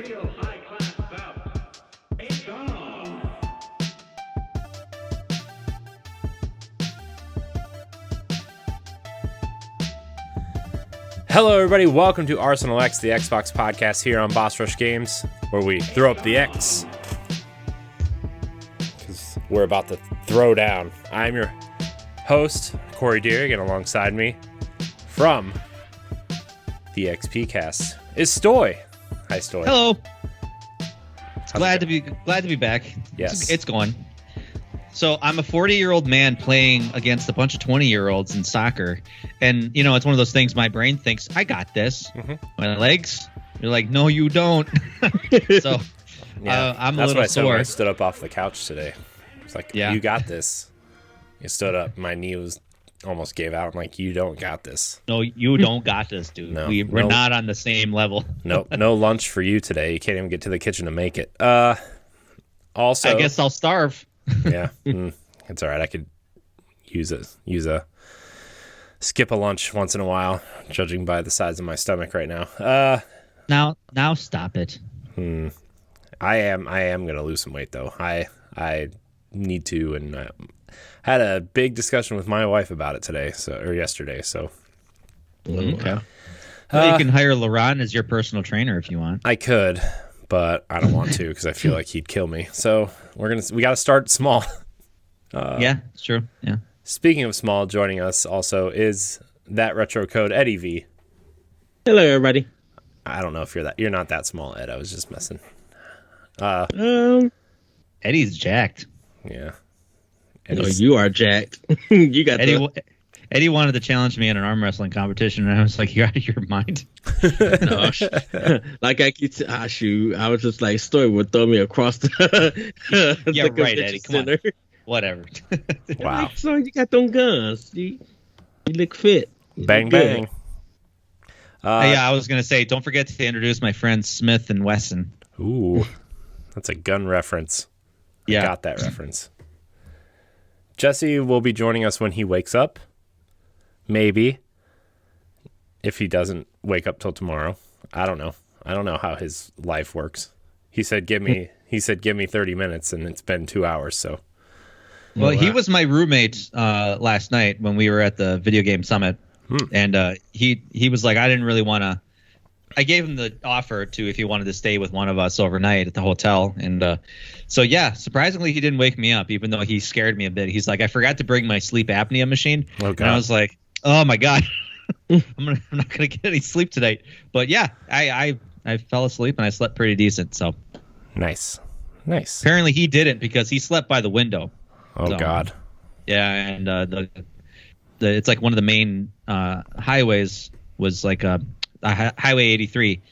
real high-class bout. It's on. Hello, everybody. Welcome to Arsenal X, the Xbox podcast here on Boss Rush Games, where we throw up the X. Because we're about to throw down. I'm your host, Corey Deering, and alongside me from the XP cast is Stoy. Hi, Stoy. Hello. Glad to be back. Yes. It's going. So I'm a 40-year-old man playing against a bunch of 20-year-olds in soccer, and you know it's one of those things. My brain thinks I got this. Mm-hmm. My legs, you're like, no, you don't. So yeah, I'm a that's little what I said when sore. I stood up off the couch today. It's like, Yeah. You got this. You stood up. My knee almost gave out. I'm like, you don't got this. No, you don't got this, dude. No, we're not on the same level. Nope, no lunch for you today. You can't even get to the kitchen to make it. Also, I guess I'll starve. Yeah, it's all right. I could use a skip a lunch once in a while, judging by the size of my stomach right now. Now stop it. I am gonna lose some weight though. I need to, and I had a big discussion with my wife about it yesterday. So Okay. Well, you can hire LaRon as your personal trainer if you want. I could, but I don't want to because I feel like he'd kill me. So we got to start small. Yeah, it's true. Yeah. Speaking of small, joining us also is that retro code Eddie V. Hello, everybody. I don't know if you're not that small, Ed. I was just messing. Eddie's jacked. Yeah. No, you are jacked. You got Eddie wanted to challenge me in an arm wrestling competition, and I was like, "You're out of your mind." like I keep shoot. I was just like, Stoy would throw me across the Yeah, the right, convention Eddie. Come on. center. Whatever. Wow. Like, so you got them guns. You look fit. You Bang look good. bang. Yeah, I was gonna say, don't forget to introduce my friends Smith and Wesson. Ooh, that's a gun reference. Yeah. I got that reference. Jesse will be joining us when he wakes up. Maybe. If he doesn't wake up till tomorrow. I don't know. I don't know how his life works. He said give me 30 minutes and it's been 2 hours, so. Well, he was my roommate last night when we were at the video game summit, and he was like, I didn't really want to. I gave him the offer to if he wanted to stay with one of us overnight at the hotel, and so yeah, surprisingly he didn't wake me up, even though he scared me a bit. He's like, I forgot to bring my sleep apnea machine, God. and I was like, oh my god, I'm not gonna get any sleep tonight. But yeah, I fell asleep and I slept pretty decent. So Nice. apparently he didn't because he slept by the window. Oh, So, God. Yeah, and the it's like one of the main highways was like Highway 83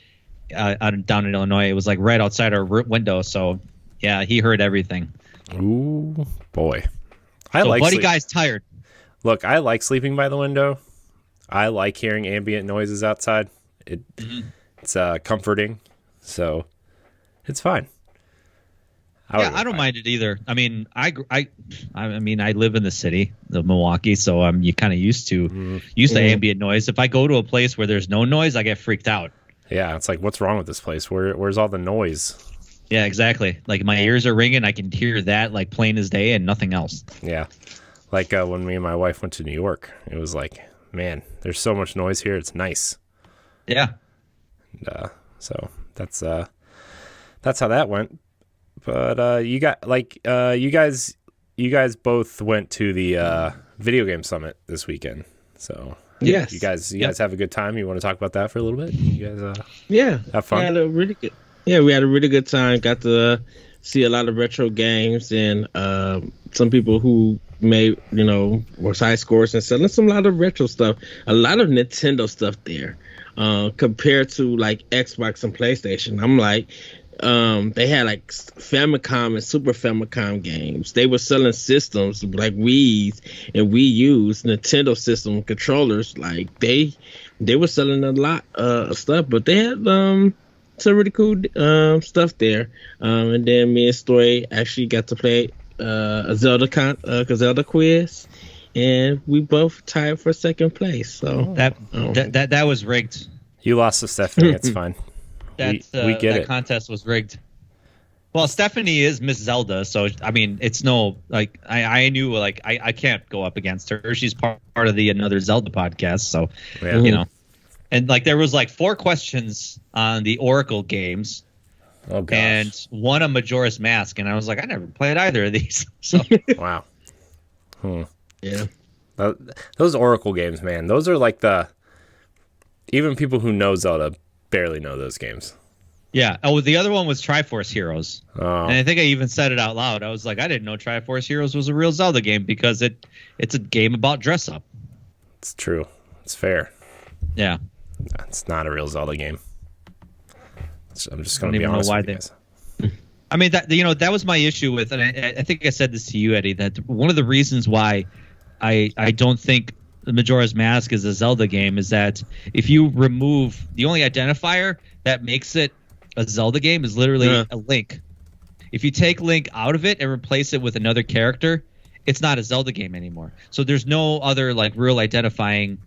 down in Illinois. It was like right outside our window. So yeah, he heard everything. Ooh, boy. Buddy guy's tired. Look, I like sleeping by the window. I like hearing ambient noises outside. It's comforting, so it's fine. I don't mind it either. I mean, I live in the city of Milwaukee, so I'm kind of used to ambient noise. If I go to a place where there's no noise, I get freaked out. Yeah, it's like, what's wrong with this place? Where's all the noise? Yeah, exactly. Like my ears are ringing. I can hear that like plain as day and nothing else. Yeah, like when me and my wife went to New York, it was like, man, there's so much noise here. It's nice. Yeah. And, so that's how that went. But you guys both went to the video game summit this weekend. So Yes. you guys have a good time. You want to talk about that for a little bit? You guys have fun. We had a really good time. Got to see a lot of retro games and some people who made were high scores and selling a lot of retro stuff. A lot of Nintendo stuff there compared to like Xbox and PlayStation. I'm like. They had like Famicom and Super Famicom games. They were selling systems like Wii's and Wii U's, Nintendo system controllers. Like they were selling a lot of stuff, but they had some really cool stuff there. And then me and Stoy actually got to play a Zelda quiz, and we both tied for second place. So that was rigged. You lost to Stephanie. It's fine. we get it. Contest was rigged. Well, Stephanie is Miss Zelda, so I mean, it's no like I knew like I can't go up against her. She's part of the Another Zelda podcast, so you know. And like there was like 4 questions on the Oracle games, and one a Majora's Mask, and I was like, I never played either of these. So wow, yeah, those Oracle games, man, those are like even people who know Zelda barely know those games. Yeah. Oh, the other one was Triforce Heroes. Oh. And I think I even said it out loud. I was like, I didn't know Triforce Heroes was a real Zelda game because it's a game about dress up. It's true. It's fair. Yeah. It's not a real Zelda game. I'm just going to be honest with you guys. I mean, that was my issue with, and I think I said this to you, Eddie, that one of the reasons why I don't think the Majora's Mask is a Zelda game is that if you remove the only identifier that makes it a Zelda game is literally a Link. If you take Link out of it and replace it with another character, it's not a Zelda game anymore. So there's no other like real identifying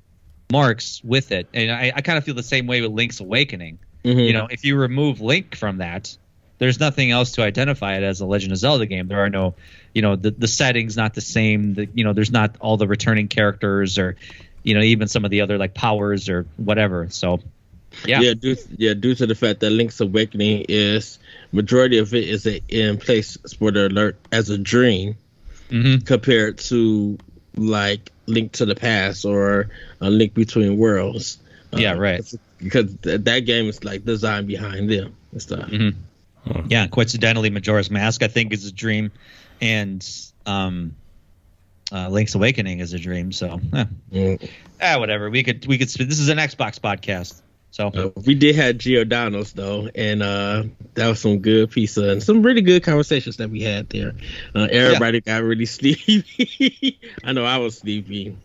marks with it. And I kind of feel the same way with Link's Awakening. Mm-hmm. You know, if you remove Link from that, there's nothing else to identify it as a Legend of Zelda game. There are no, the setting's not the same. There's not all the returning characters or, even some of the other like powers or whatever. So, yeah. Due to the fact that Link's Awakening is majority of it is in place, spoiler alert, as a dream compared to like Link to the Past or a Link Between Worlds. Right. Because that game is like designed behind them and stuff. Mm-hmm. Yeah, coincidentally, Majora's Mask I think is a dream, and Link's Awakening is a dream. So, whatever. We could. This is an Xbox podcast, so we did have Giordano's though, and that was some good pizza and some really good conversations that we had there. Everybody got really sleepy. I know I was sleepy.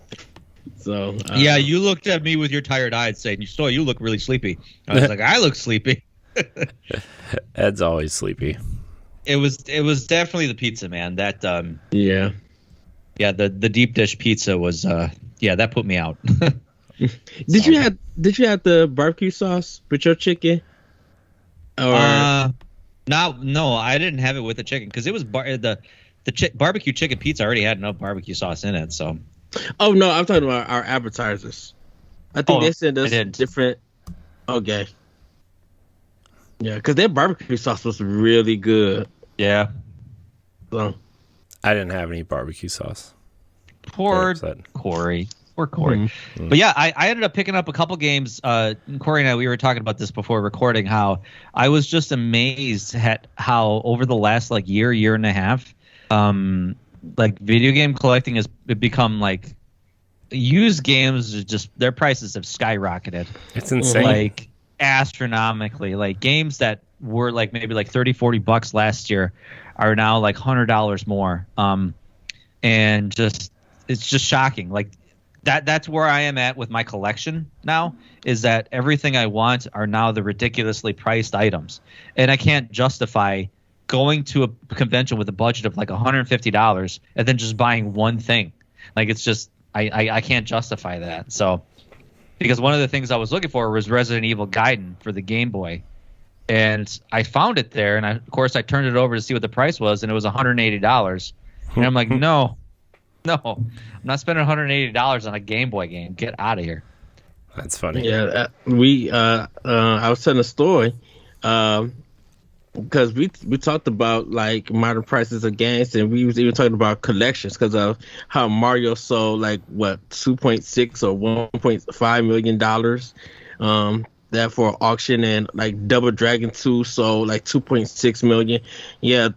So you looked at me with your tired eyes, saying, "Stoy, you look really sleepy." I was like, "I look sleepy." Ed's always sleepy. It was definitely the pizza, man. That the deep dish pizza was that put me out. Did you have the barbecue sauce with your chicken? Or no, I didn't have it with the chicken because it was the barbecue chicken pizza already had enough barbecue sauce in it. So. Oh no, I'm talking about our appetizers. I think they sent us different. Okay. Yeah, because their barbecue sauce was really good. Yeah. So. I didn't have any barbecue sauce. Poor Corey. Mm-hmm. But yeah, I ended up picking up a couple games. Corey and I, we were talking about this before recording, how I was just amazed at how over the last like year and a half, like video game collecting has become like used games are just their prices have skyrocketed. It's insane. Like astronomically. Like games that were like maybe like $30-$40 last year are now like $100 more. And just it's just shocking. Like that's where I am at with my collection now, is that everything I want are now the ridiculously priced items. And I can't justify going to a convention with a budget of like $150 and then just buying one thing. Like it's just I can't justify that. So because one of the things I was looking for was Resident Evil Gaiden for the Game Boy, and I found it there, and of course I turned it over to see what the price was, and it was $180. And I'm like, no, I'm not spending $180 on a Game Boy game. Get out of here. That's funny. Yeah, I was telling a story. Because we talked about like modern prices of games, and we was even talking about collections because of how Mario sold like what $2.6 or $1.5 million that for auction, and like Double Dragon 2 sold like $2.6 million. Yeah,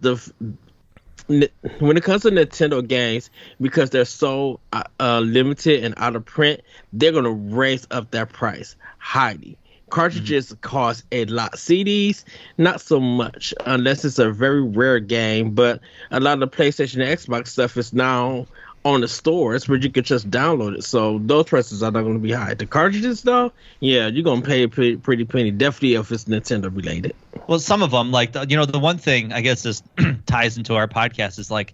when it comes to Nintendo games, because they're so limited and out of print, they're gonna raise up their price highly. Cartridges cost a lot. CDs, not so much, unless it's a very rare game. But a lot of the PlayStation and Xbox stuff is now on the stores where you can just download it. So those prices are not going to be high. The cartridges, though, yeah, you're going to pay a pretty penny. Definitely if it's Nintendo related. Well, some of them, like, the one thing I guess this ties into our podcast is like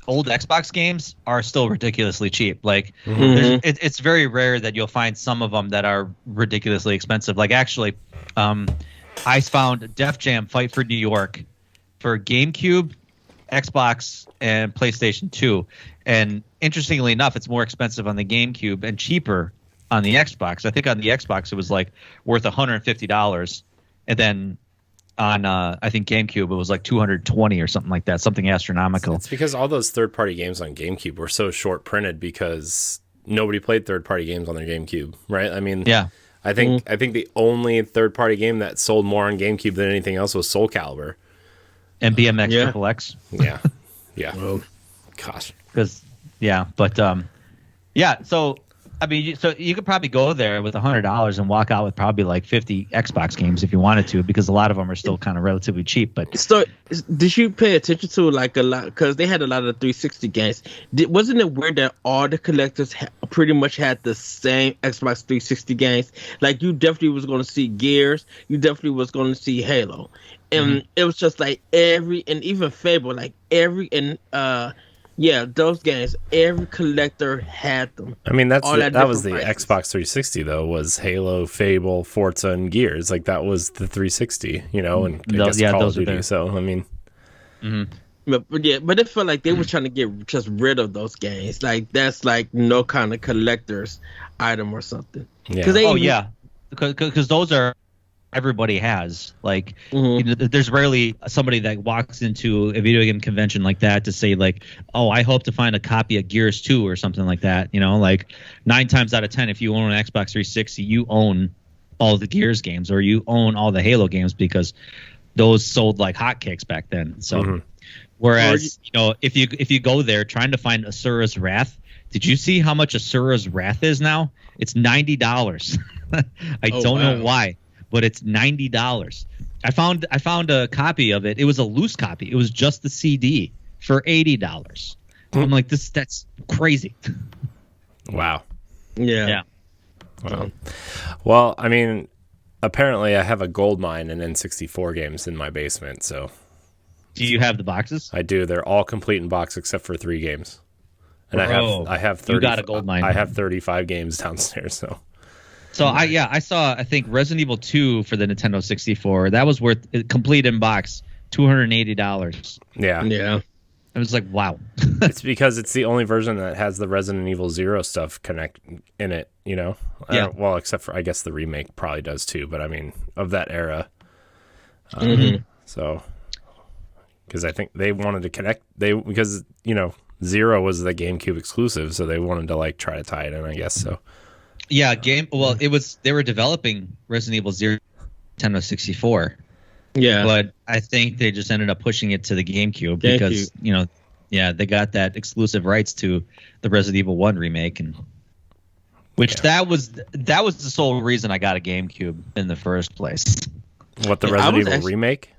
old Xbox games are still ridiculously cheap. Like, it's very rare that you'll find some of them that are ridiculously expensive. Like, actually, I found Def Jam Fight for New York for GameCube, Xbox, and PlayStation 2. And interestingly enough, it's more expensive on the GameCube and cheaper on the Xbox. I think on the Xbox it was like worth $150, and then on I think GameCube it was like $220 or something like that, something astronomical. It's because all those third-party games on GameCube were so short-printed because nobody played third-party games on their GameCube, right? I mean, Yeah. I think the only third-party game that sold more on GameCube than anything else was Soul Calibur. And BMX Yeah. Triple X. Yeah, yeah. Well, Gosh, Because so I mean, so you could probably go there with $100 and walk out with probably like 50 Xbox games if you wanted to, because a lot of them are still kind of relatively cheap. But so did you pay attention to like a lot, because they had a lot of 360 games? Wasn't it weird that all the collectors pretty much had the same Xbox 360 games? Like you definitely was going to see Gears, you definitely was going to see Halo, and it was just like and even Fable, like yeah, those games, every collector had them. I mean that was the prices. Xbox 360 though, was Halo, Fable, Forza, and Gears. Like that was the 360, you know, and I guess Call of Duty. So I mean, But it felt like they were trying to get just rid of those games. Like that's like no kind of collector's item or something. yeah. Because those are everybody has. Like, you know, there's rarely somebody that walks into a video game convention like that to say like, oh, I hope to find a copy of Gears 2 or something like that. You know, like 9 times out of 10, if you own an Xbox 360, you own all the Gears games or you own all the Halo games, because those sold like hotcakes back then. So, whereas you know, if you go there trying to find Asura's Wrath, did you see how much Asura's Wrath is now? It's $90. I don't know why, but it's $90. I found a copy of it. It was a loose copy. It was just the CD for $80. I'm like, that's crazy. Wow. Yeah. Wow. Well, I mean, apparently I have a gold mine in N64 games in my basement, so. Do you have the boxes? I do. They're all complete in box except for 3 games. And Bro, I have 30, you got a gold mine. I have 35 games downstairs, so. So I saw, I think Resident Evil 2 for the Nintendo 64. That was worth, complete in box, $280. Yeah. Yeah. I was like, wow. It's because it's the only version that has the Resident Evil 0 stuff connect in it, you know? Yeah. Well, except for, I guess the remake probably does too, but I mean, of that era. So, because I think they wanted to connect, because, you know, 0 was the GameCube exclusive, so they wanted to like try to tie it in, I guess, so. Yeah, they were developing Resident Evil 0 Nintendo 64. Yeah. But I think they just ended up pushing it to the GameCube because, you know, yeah, they got that exclusive rights to the Resident Evil 1 remake, and that was the sole reason I got a GameCube in the first place. What, the Resident Evil remake?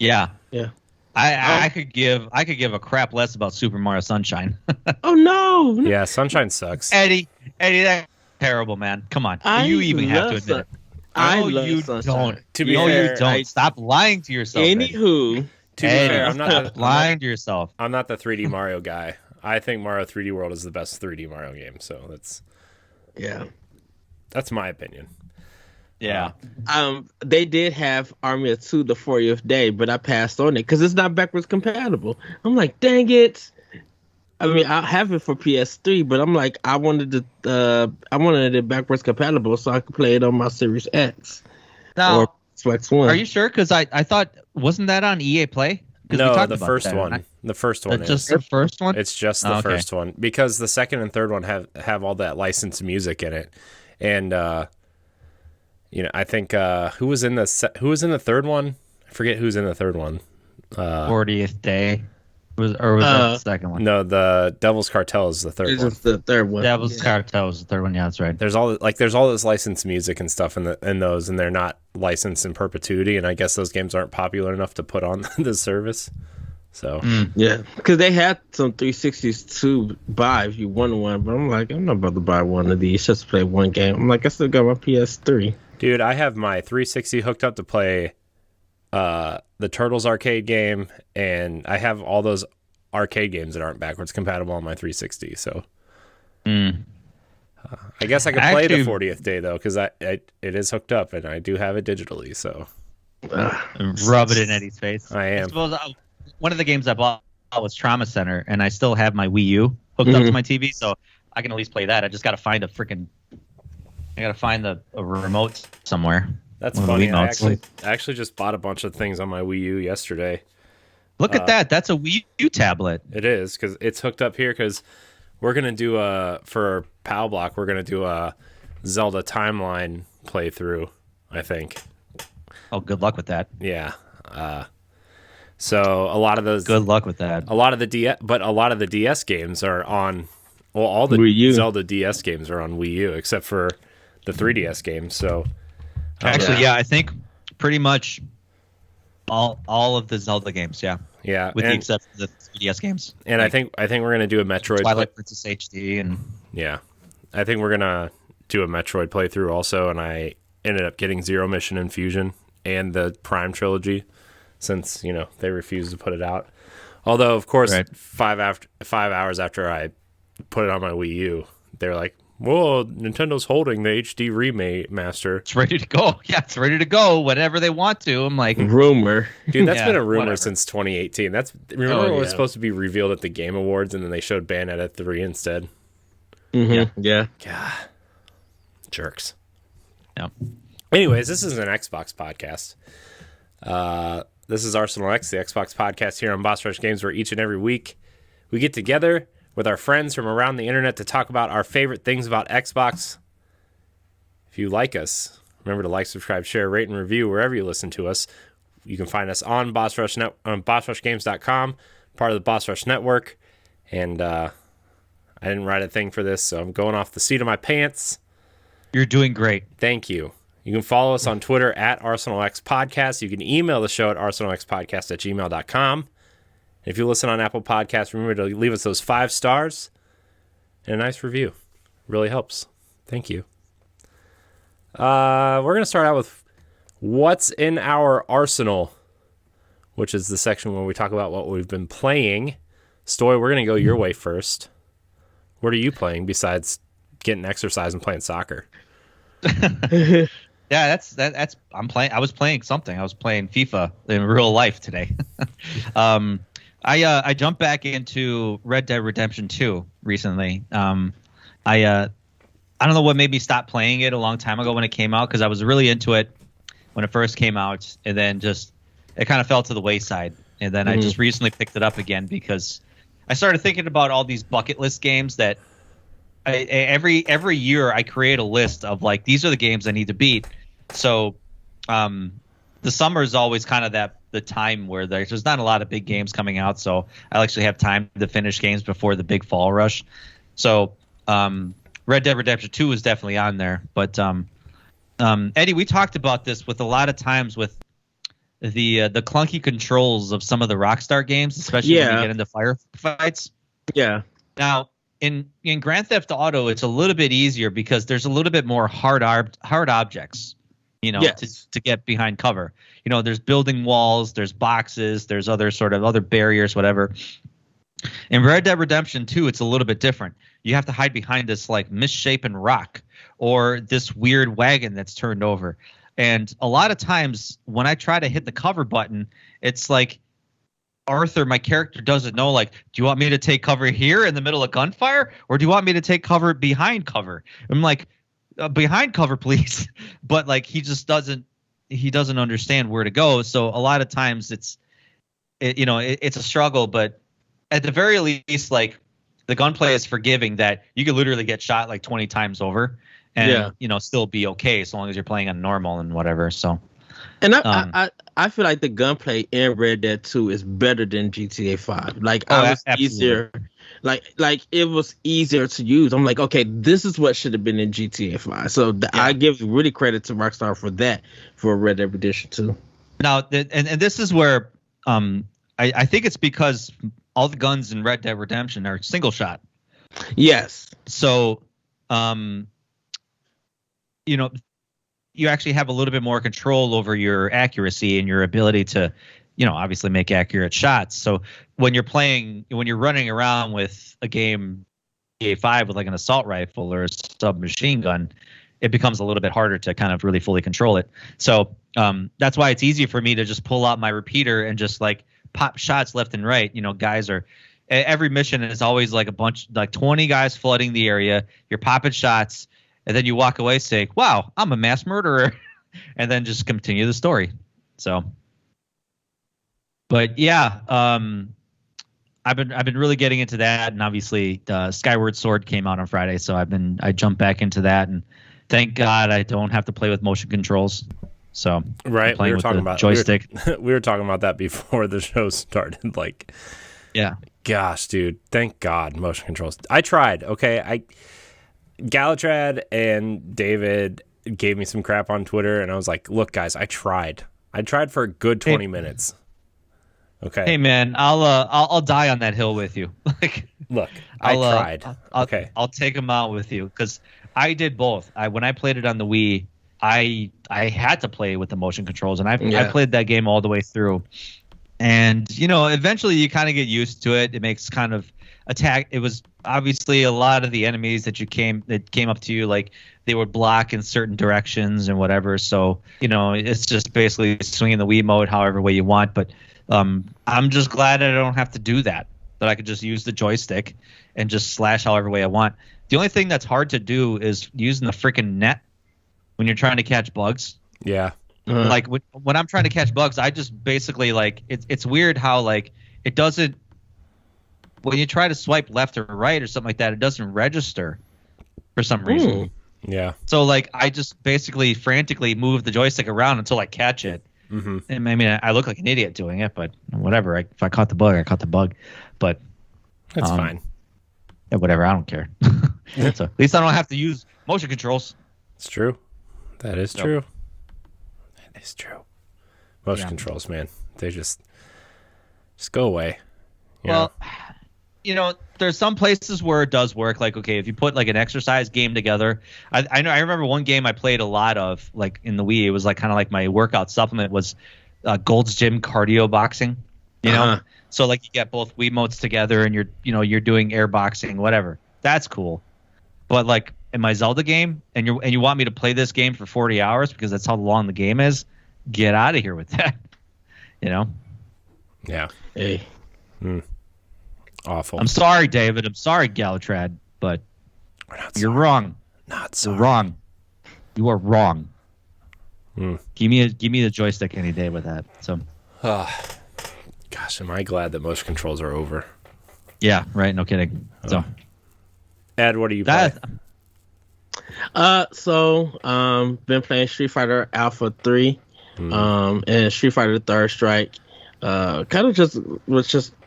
Yeah. Yeah. I could give a crap less about Super Mario Sunshine. Oh no. Yeah, Sunshine sucks. Eddie, that's terrible, man. Come on. You even have to admit it. I No, love you Sunshine. don't. To be No, fair, you don't. Stop lying to yourself. Eddie. Anywho, To be fair, Stop lying to yourself. I'm not the 3D Mario guy. I think Mario 3D World is the best 3D Mario game, so that's my opinion. Yeah. They did have Army of Two the 40th day, but I passed on it because it's not backwards compatible. I'm like, dang it. I mean, I have it for PS3, but I'm like, I wanted it backwards compatible so I could play it on my Series X or Xbox One. Are you sure? Because I thought, wasn't that on EA Play? No, the first one. The first one is just the first one. It's just the first one, because the second and third one have all that licensed music in it, and you know, I think who was in the third one? I forget who's in the third one. 40th Day. Was that the second one? No, the Devil's Cartel is the third one. It's the third one. Devil's Cartel was the third one. Yeah, that's right. There's all this licensed music and stuff in those, and they're not licensed in perpetuity. And I guess those games aren't popular enough to put on the service. So yeah, because they had some 360s to buy if you wanted one, but I'm like, I'm not about to buy one of these just to play one game. I'm like, I still got my PS3. Dude, I have my 360 hooked up to play the Turtles arcade game, and I have all those arcade games that aren't backwards compatible on my 360. So I guess I could play the 40th day though, because it is hooked up and I do have it digitally. So And rub it in Eddie's face. I am. I suppose one of the games I bought was Trauma Center, and I still have my Wii U hooked up to my TV, so I can at least play that. I just got to find a remote somewhere. That's funny. I actually just bought a bunch of things on my Wii U yesterday. Look at that. That's a Wii U tablet. It is, because it's hooked up here, because we're going to do for Pal Block, we're going to do a Zelda timeline playthrough, I think. Oh, good luck with that. Yeah. So a lot of those. Good luck with that. A lot of the DS games are on. Well, all the Zelda DS games are on Wii U except for the 3DS games. So actually, yeah, I think pretty much all of the Zelda games. Yeah. Yeah, with the exception of the 3DS games. And I think we're gonna do a Metroid. Twilight Princess HD and. Yeah, I think we're gonna do a Metroid playthrough also, and I ended up getting Zero Mission Infusion and the Prime trilogy, since they refused to put it out. Although, of course, right. 5 hours after I put it on my Wii U, they're like, "Whoa, Nintendo's holding the HD remaster. It's ready to go. Yeah, it's ready to go whenever they want to." I'm like, rumor, dude. That's been a rumor since 2018. Remember it was supposed to be revealed at the Game Awards, and then they showed Bayonetta 3 instead. Yeah. God, jerks. Yeah. Anyways, this is an Xbox podcast. This is Arsenal X, the Xbox podcast here on Boss Rush Games, where each and every week we get together with our friends from around the internet to talk about our favorite things about Xbox. If you like us, remember to like, subscribe, share, rate, and review wherever you listen to us. You can find us on BossRushGames.com, part of the Boss Rush Network. And I didn't write a thing for this, so I'm going off the seat of my pants. You're doing great. Thank you. You can follow us on Twitter at ArsenalXPodcast. You can email the show at arsenalxpodcast@gmail.com. If you listen on Apple Podcasts, remember to leave us those 5 stars and a nice review. Really helps. Thank you. We're going to start out with What's in Our Arsenal, which is the section where we talk about what we've been playing. Stoy, we're going to go your way first. What are you playing besides getting exercise and playing soccer? Yeah, that's I'm playing. I was playing something. I was playing FIFA in real life today. I jumped back into Red Dead Redemption 2 recently. I don't know what made me stop playing it a long time ago when it came out, because I was really into it when it first came out, and then just it kind of fell to the wayside. And then I just recently picked it up again because I started thinking about all these bucket list games that every year I create a list of, like, these are the games I need to beat. So the summer is always kind of the time where there's not a lot of big games coming out, so I actually have time to finish games before the big fall rush. So Red Dead Redemption 2 is definitely on there. But Eddie, we talked about this with a lot of times with the clunky controls of some of the Rockstar games, especially when you get into firefights. Yeah. Now, in Grand Theft Auto, it's a little bit easier because there's a little bit more hard objects, to get behind cover. There's building walls, there's boxes, there's other barriers, whatever. In Red Dead Redemption 2, it's a little bit different. You have to hide behind this, like, misshapen rock or this weird wagon that's turned over. And a lot of times when I try to hit the cover button, it's like Arthur, my character, doesn't know, like, do you want me to take cover here in the middle of gunfire, or do you want me to take cover behind cover? I'm like, behind cover, please. But, like, he doesn't understand where to go. So a lot of times it's a struggle, but at the very least, like, the gunplay is forgiving, that you could literally get shot like 20 times over and still be okay as long as you're playing on normal and whatever. So, and I feel like the gunplay in Red Dead 2 is better than GTA 5. Like, easier. Like it was easier to use. I'm like, okay, this is what should have been in GTA 5. So I give really credit to Rockstar for that, for Red Dead Redemption 2. Now, and this is where I think it's because all the guns in Red Dead Redemption are single shot. Yes. So, you actually have a little bit more control over your accuracy and your ability to, obviously make accurate shots. So when you're running around with a game, GTA 5, with like an assault rifle or a submachine gun, it becomes a little bit harder to kind of really fully control it. So That's why it's easy for me to just pull out my repeater and just like pop shots left and right. Guys are every mission is always like a bunch, like 20 guys flooding the area. You're popping shots, and then you walk away saying, "Wow, I'm a mass murderer," and then just continue the story. So, but yeah, I've been really getting into that, and obviously Skyward Sword came out on Friday, so I jumped back into that, and thank God I don't have to play with motion controls. So right, we were talking about joystick. We were talking about that before the show started. Like, yeah, gosh, dude, thank God motion controls. I tried. Okay, Galatrad and David gave me some crap on Twitter, and I was like, look, guys, I tried for a good 20 minutes. Okay. Hey man, I'll die on that hill with you. Like, look, I tried. Okay. I'll take them out with you because I did both. When I played it on the Wii, I had to play with the motion controls, and I played that game all the way through. And eventually you kind of get used to it. It makes kind of attack. It was obviously a lot of the enemies that came up to you, like they would block in certain directions and whatever. So it's just basically swinging the Wii mode however way you want. But I'm just glad I don't have to do that. That I could just use the joystick and just slash however way I want. The only thing that's hard to do is using the freaking net when you're trying to catch bugs. Yeah. Like when I'm trying to catch bugs, I just basically like it's weird how like it doesn't, when you try to swipe left or right or something like that, it doesn't register for some reason. Yeah. So like I just basically frantically move the joystick around until I catch it. Mm-hmm. And I mean, I look like an idiot doing it, but whatever. If I caught the bug, I caught the bug. But that's fine. Yeah, whatever. I don't care. So at least I don't have to use motion controls. It's true. That is true. That is true. Motion controls, man. They just go away. Well, there's some places where it does work. Like, okay, if you put like an exercise game together, I remember one game I played a lot of, like in the Wii. It was like kind of like my workout supplement was Gold's Gym cardio boxing. So like you get both Wiimotes together and you're doing air boxing, whatever. That's cool. But like in my Zelda game, and you want me to play this game for 40 hours because that's how long the game is, get out of here with that. Yeah. Hey. Awful. I'm sorry, David. I'm sorry, Galatrad, but you're wrong. Not sorry. You're wrong. You are wrong. Give me the joystick any day with that. So. Gosh, am I glad that motion controls are over? Yeah. Right. No kidding. So. Ed, what are you playing? Been playing Street Fighter Alpha 3, and Street Fighter Third Strike. Kind of just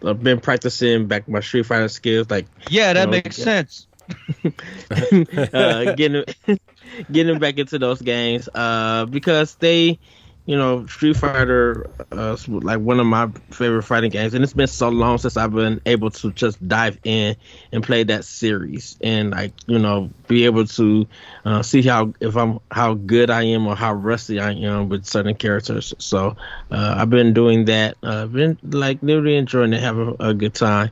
been practicing back my Street Fighter skills. Like, that makes sense. Getting back into those games, because they, Street Fighter, like one of my favorite fighting games, and it's been so long since I've been able to just dive in and play that series, and like be able to see how good I am or how rusty I am with certain characters. So I've been doing that. I've been like really enjoying it, having a good time.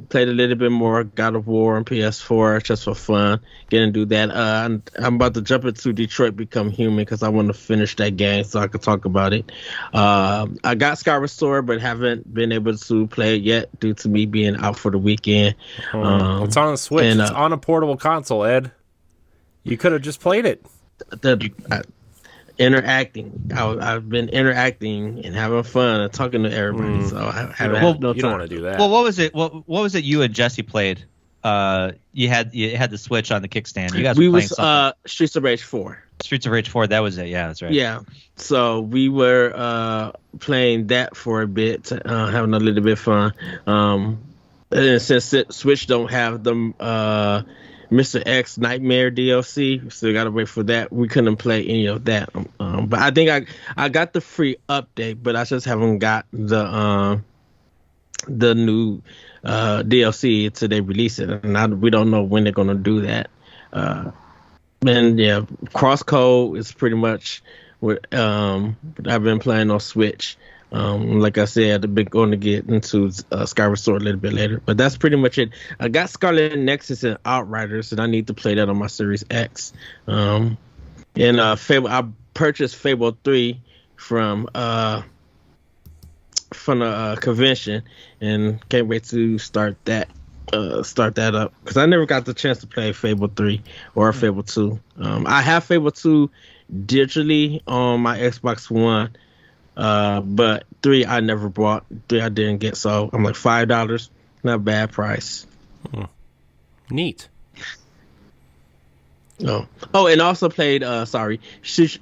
Played a little bit more God of War on PS4 just for fun. Getting to do that. I'm about to jump into Detroit Become Human because I want to finish that game so I can talk about it. I got Skyward Sword, but haven't been able to play it yet due to me being out for the weekend. It's on a Switch. And, it's on a portable console, Ed. You could have just played it. Interacting. I've been interacting and having fun and talking to everybody. So I haven't had no time. You don't want to do that. Well, what was it? What was it you and Jesse played? You had the Switch on the kickstand. You guys were playing something. Streets of Rage 4. Streets of Rage 4. That was it. Yeah, that's right. Yeah. So we were playing that for a bit, having a little bit of fun. And since Switch don't have the Mr. X Nightmare DLC, we still gotta wait for that. We couldn't play any of that. But I think I got the free update, but I just haven't got the new DLC until they release it, and we don't know when they're gonna do that. And yeah, Crosscode is pretty much what I've been playing on Switch. Like I said, I've been going to get into Skyward Sword a little bit later, but that's pretty much it. I got Scarlet Nexus and Outriders, and I need to play that on my Series X. And I purchased Fable 3 from the convention, and can't wait to start that up because I never got the chance to play Fable 3 or Fable 2. I have Fable 2 digitally on my Xbox One, but 3 I never bought. 3 I didn't get, so I'm like $5, not a bad price. Neat. Oh, and also played Streets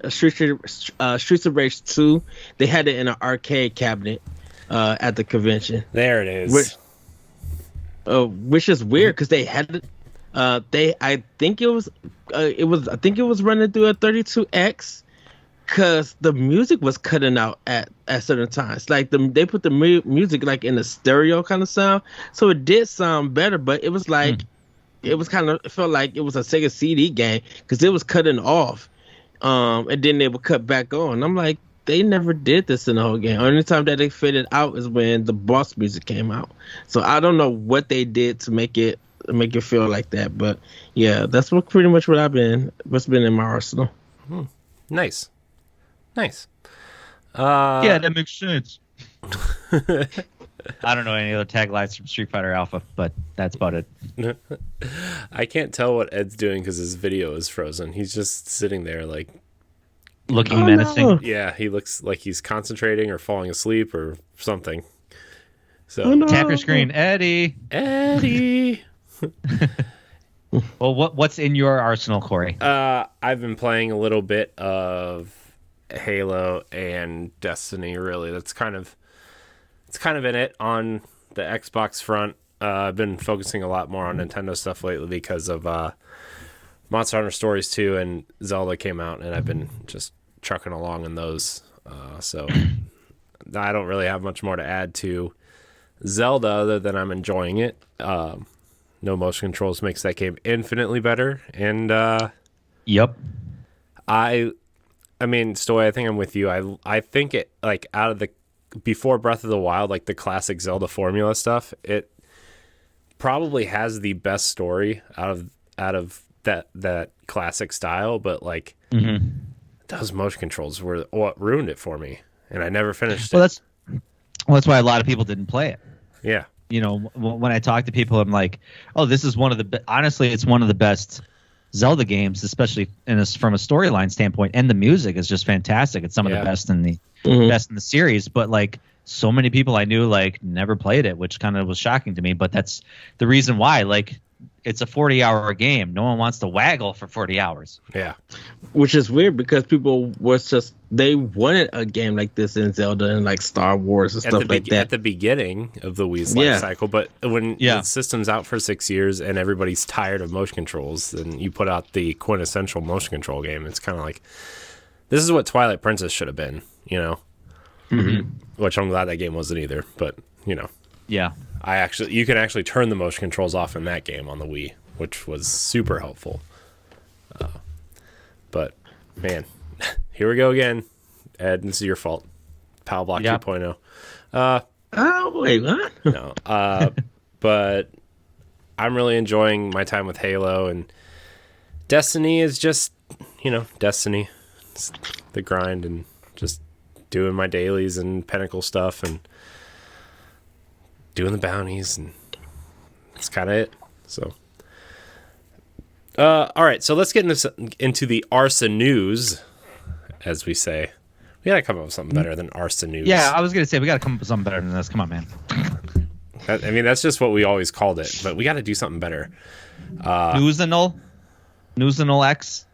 of Rage 2. They had it in an arcade cabinet at the convention. There it is. Which is weird because they had it. I think it was running through a 32X because the music was cutting out at certain times. Like they put the music like in a stereo kind of sound, so it did sound better. But it was like it felt like it was a Sega CD game because it was cutting off, and then they would cut back on. I'm like, they never did this in the whole game. Only time that they faded out is when the boss music came out. So I don't know what they did to make it feel like that. But yeah, that's pretty much what's been in my arsenal. Nice. Yeah, that makes sense. I don't know any other taglines from Street Fighter Alpha, but that's about it. I can't tell what Ed's doing because his video is frozen. He's just sitting there like looking menacing. No. Yeah, he looks like he's concentrating or falling asleep or something. So no. Tap your screen, Eddie. Well, what's in your arsenal, Corey? I've been playing a little bit of Halo and Destiny. Really, it's kind of in it on the Xbox front. I've been focusing a lot more on Nintendo stuff lately because of Monster Hunter Stories 2 and Zelda came out, and I've been just trucking along in those. So I don't really have much more to add to Zelda other than I'm enjoying it. No motion controls makes that game infinitely better. And Yep. I mean, Stoy, I think I'm with you. I think it, like, out of the before Breath of the Wild, like the classic Zelda formula stuff, it probably has the best story out of that classic style, but like those motion controls were what ruined it for me, and I never finished it. That's why a lot of people didn't play it. Yeah. You know, when I talk to people, I'm like, oh, this is one of the honestly, it's one of the best Zelda games, especially from a storyline standpoint, and the music is just fantastic. It's some of the best in the series, but like so many people I knew like never played it, which kind of was shocking to me, but that's the reason why. Like, it's a 40-hour game. No one wants to waggle for 40 hours. Yeah. Which is weird because people they wanted a game like this in Zelda and like Star Wars and stuff like that. At the beginning of the Wii's life cycle, but when the system's out for 6 years and everybody's tired of motion controls, then you put out the quintessential motion control game. It's kind of like, this is what Twilight Princess should have been, you know? Which I'm glad that game wasn't either, but, you know. Yeah. You can actually turn the motion controls off in that game on the Wii, which was super helpful. But man, here we go again. Ed, this is your fault. Power Block 2.0. Oh wait, what? No, but I'm really enjoying my time with Halo, and Destiny is just, you know, Destiny. It's the grind and just doing my dailies and Pinnacle stuff and doing the bounties, and that's kind of it. So, all right. So let's get into the Arson news, as we say. We gotta come up with something better than Arson news. Yeah, I was gonna say we gotta come up with something better than this. Come on, man. I mean, that's just what we always called it, but we got to do something better. Newsanol X.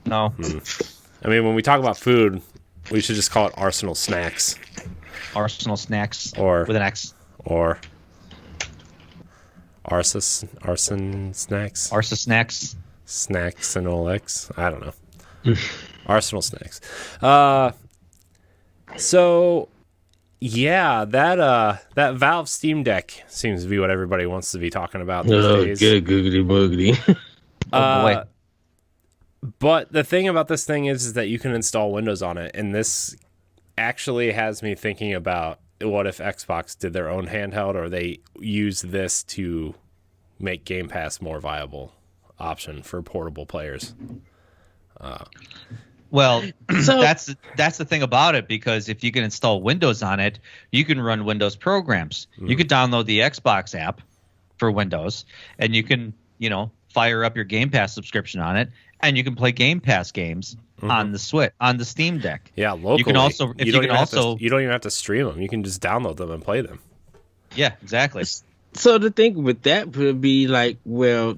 No. I mean, when we talk about food, we should just call it Arsenal Snacks. Arsenal Snacks, or with an X. Or Arson Snacks. Arsa Snacks. Snacks and all X. I don't know. Arsenal Snacks. So yeah, that Valve Steam Deck seems to be what everybody wants to be talking about these days. Good googly boogly. Boy. But the thing about this thing is that you can install Windows on it, and this actually has me thinking about, what if Xbox did their own handheld, or they use this to make GamePass more viable option for portable players? Well, So that's the thing about it, because if you can install Windows on it, you can run Windows programs. You could download the Xbox app for Windows, and you can, fire up your Game Pass subscription on it, and you can play Game Pass games on the Switch, on the Steam Deck. Yeah, locally. You can also, you don't even have to stream them. You can just download them and play them. Yeah, exactly. So the thing with that would be like, well,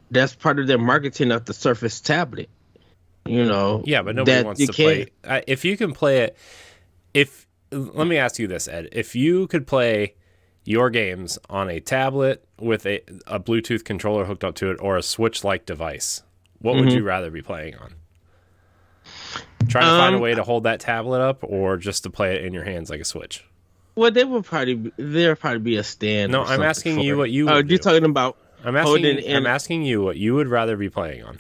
that's part of their marketing of the Surface tablet. Yeah, but nobody wants to play. If you can play it, let me ask you this, Ed: if you could play your games on a tablet with a Bluetooth controller hooked up to it, or a Switch-like device, what would you rather be playing on? Trying to find a way to hold that tablet up, or just to play it in your hands like a Switch? Well, there'd probably be a stand. No, I'm asking you what you would do. You're talking about I'm asking you what you would rather be playing on.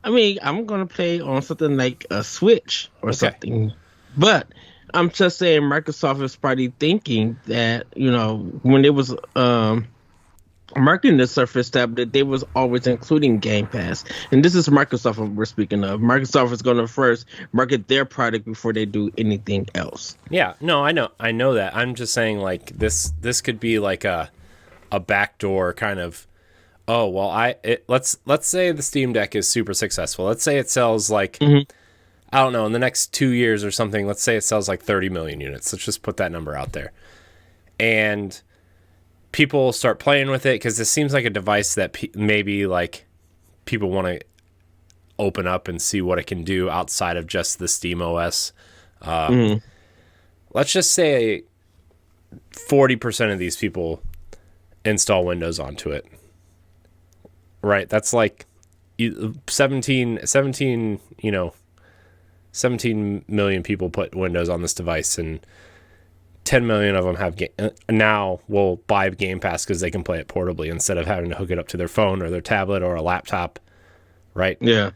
I mean, I'm gonna play on something like a Switch or something, but I'm just saying Microsoft is probably thinking that when it was marketing the Surface tablet, they was always including Game Pass, and this is Microsoft we're speaking of. Microsoft is going to first market their product before they do anything else. Yeah, no, I know that. I'm just saying, like, this could be like a backdoor kind of. Oh well, let's say the Steam Deck is super successful. Let's say it sells like I don't know, in the next 2 years or something. Let's say it sells like 30 million units. Let's just put that number out there, and people start playing with it because this seems like a device that maybe like people want to open up and see what it can do outside of just the Steam OS. Let's just say 40% of these people install Windows onto it. Right, that's like 17 million people put Windows on this device, and 10 million of them have now will buy Game Pass because they can play it portably instead of having to hook it up to their phone or their tablet or a laptop, right? Yeah.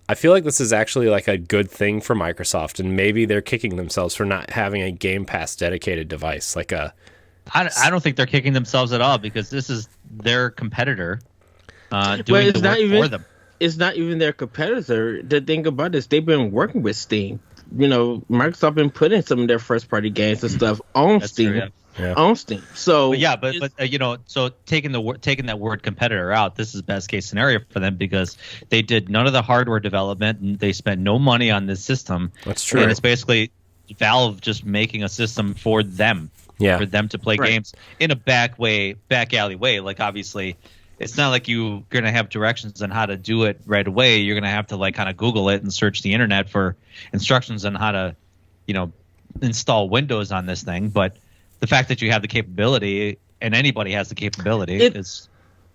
I feel like this is actually like a good thing for Microsoft, and maybe they're kicking themselves for not having a Game Pass dedicated device. Like I don't think they're kicking themselves at all, because this is their competitor doing it's the work for them. It's not even their competitor. The thing about this, they've been working with Steam. Microsoft been putting some of their first party games and stuff on Steam. True, yeah. On Steam. So so taking that word competitor out, this is best case scenario for them, because they did none of the hardware development and they spent no money on this system. That's true. And it's basically Valve just making a system for them, for them to play games in a back alley way. Like, obviously, it's not like you're going to have directions on how to do it right away. You're going to have to like kind of Google it and search the internet for instructions on how to, install Windows on this thing. But the fact that you have the capability, and anybody has the capability, is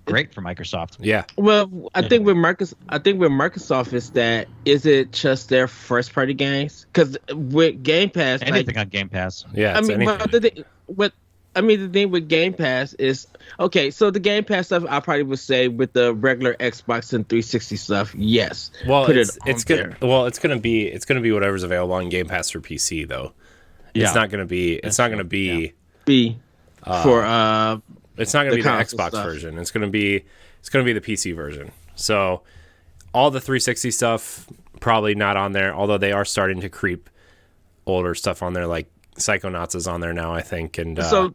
great for Microsoft. Yeah. Well, I think with Microsoft is it just their first party games? Because with Game Pass, anything on Game Pass. Yeah. The thing with Game Pass is, okay, so the Game Pass stuff, I probably would say with the regular Xbox and 360 stuff, yes. Well, it's gonna be whatever's available on Game Pass for PC though. Yeah. It's not gonna be for it's not gonna be the Xbox version. It's gonna be the PC version. So all the 360 stuff probably not on there, although they are starting to creep older stuff on there, like Psychonauts is on there now, I think, and a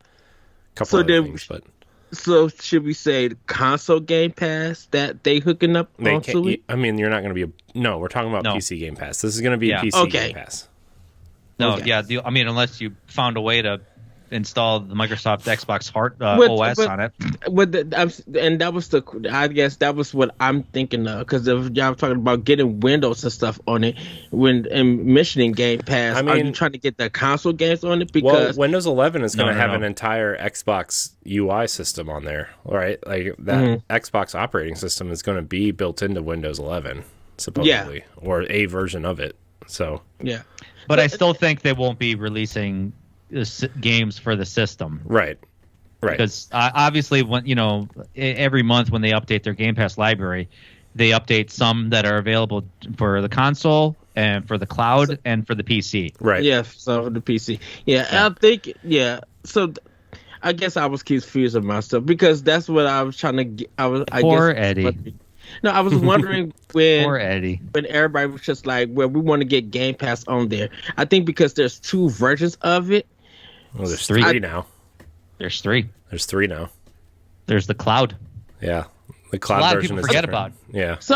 couple other things. But so should we say the console Game Pass that they hooking up onto it? I mean, you're not going to be we're talking about PC Game Pass. This is going to be PC Game Pass. No, okay. Unless you found a way to install the Microsoft Xbox OS on it. I guess that was what I'm thinking of, because if y'all talking about getting Windows and stuff on it, and mentioning Game Pass, are you trying to get the console games on it? Because Windows 11 is going to have an entire Xbox UI system on there, right? Like that Xbox operating system is going to be built into Windows 11, supposedly, or a version of it. So yeah, but I still think they won't be releasing games for the system, right? Because obviously, when every month when they update their Game Pass library, they update some that are available for the console and for the cloud and for the PC. Right. Yeah. So for the PC. Yeah. I think. Yeah. So I guess I was confused with myself, because that's what I was trying to get. Poor Eddie. No, I was wondering Poor Eddie. when everybody was just like, well, we want to get Game Pass on there. I think because there's two versions of it. Well, there's Three. three now. There's three. There's three now. There's the cloud. Yeah, the A cloud lot of version people is forget different. about. Yeah. So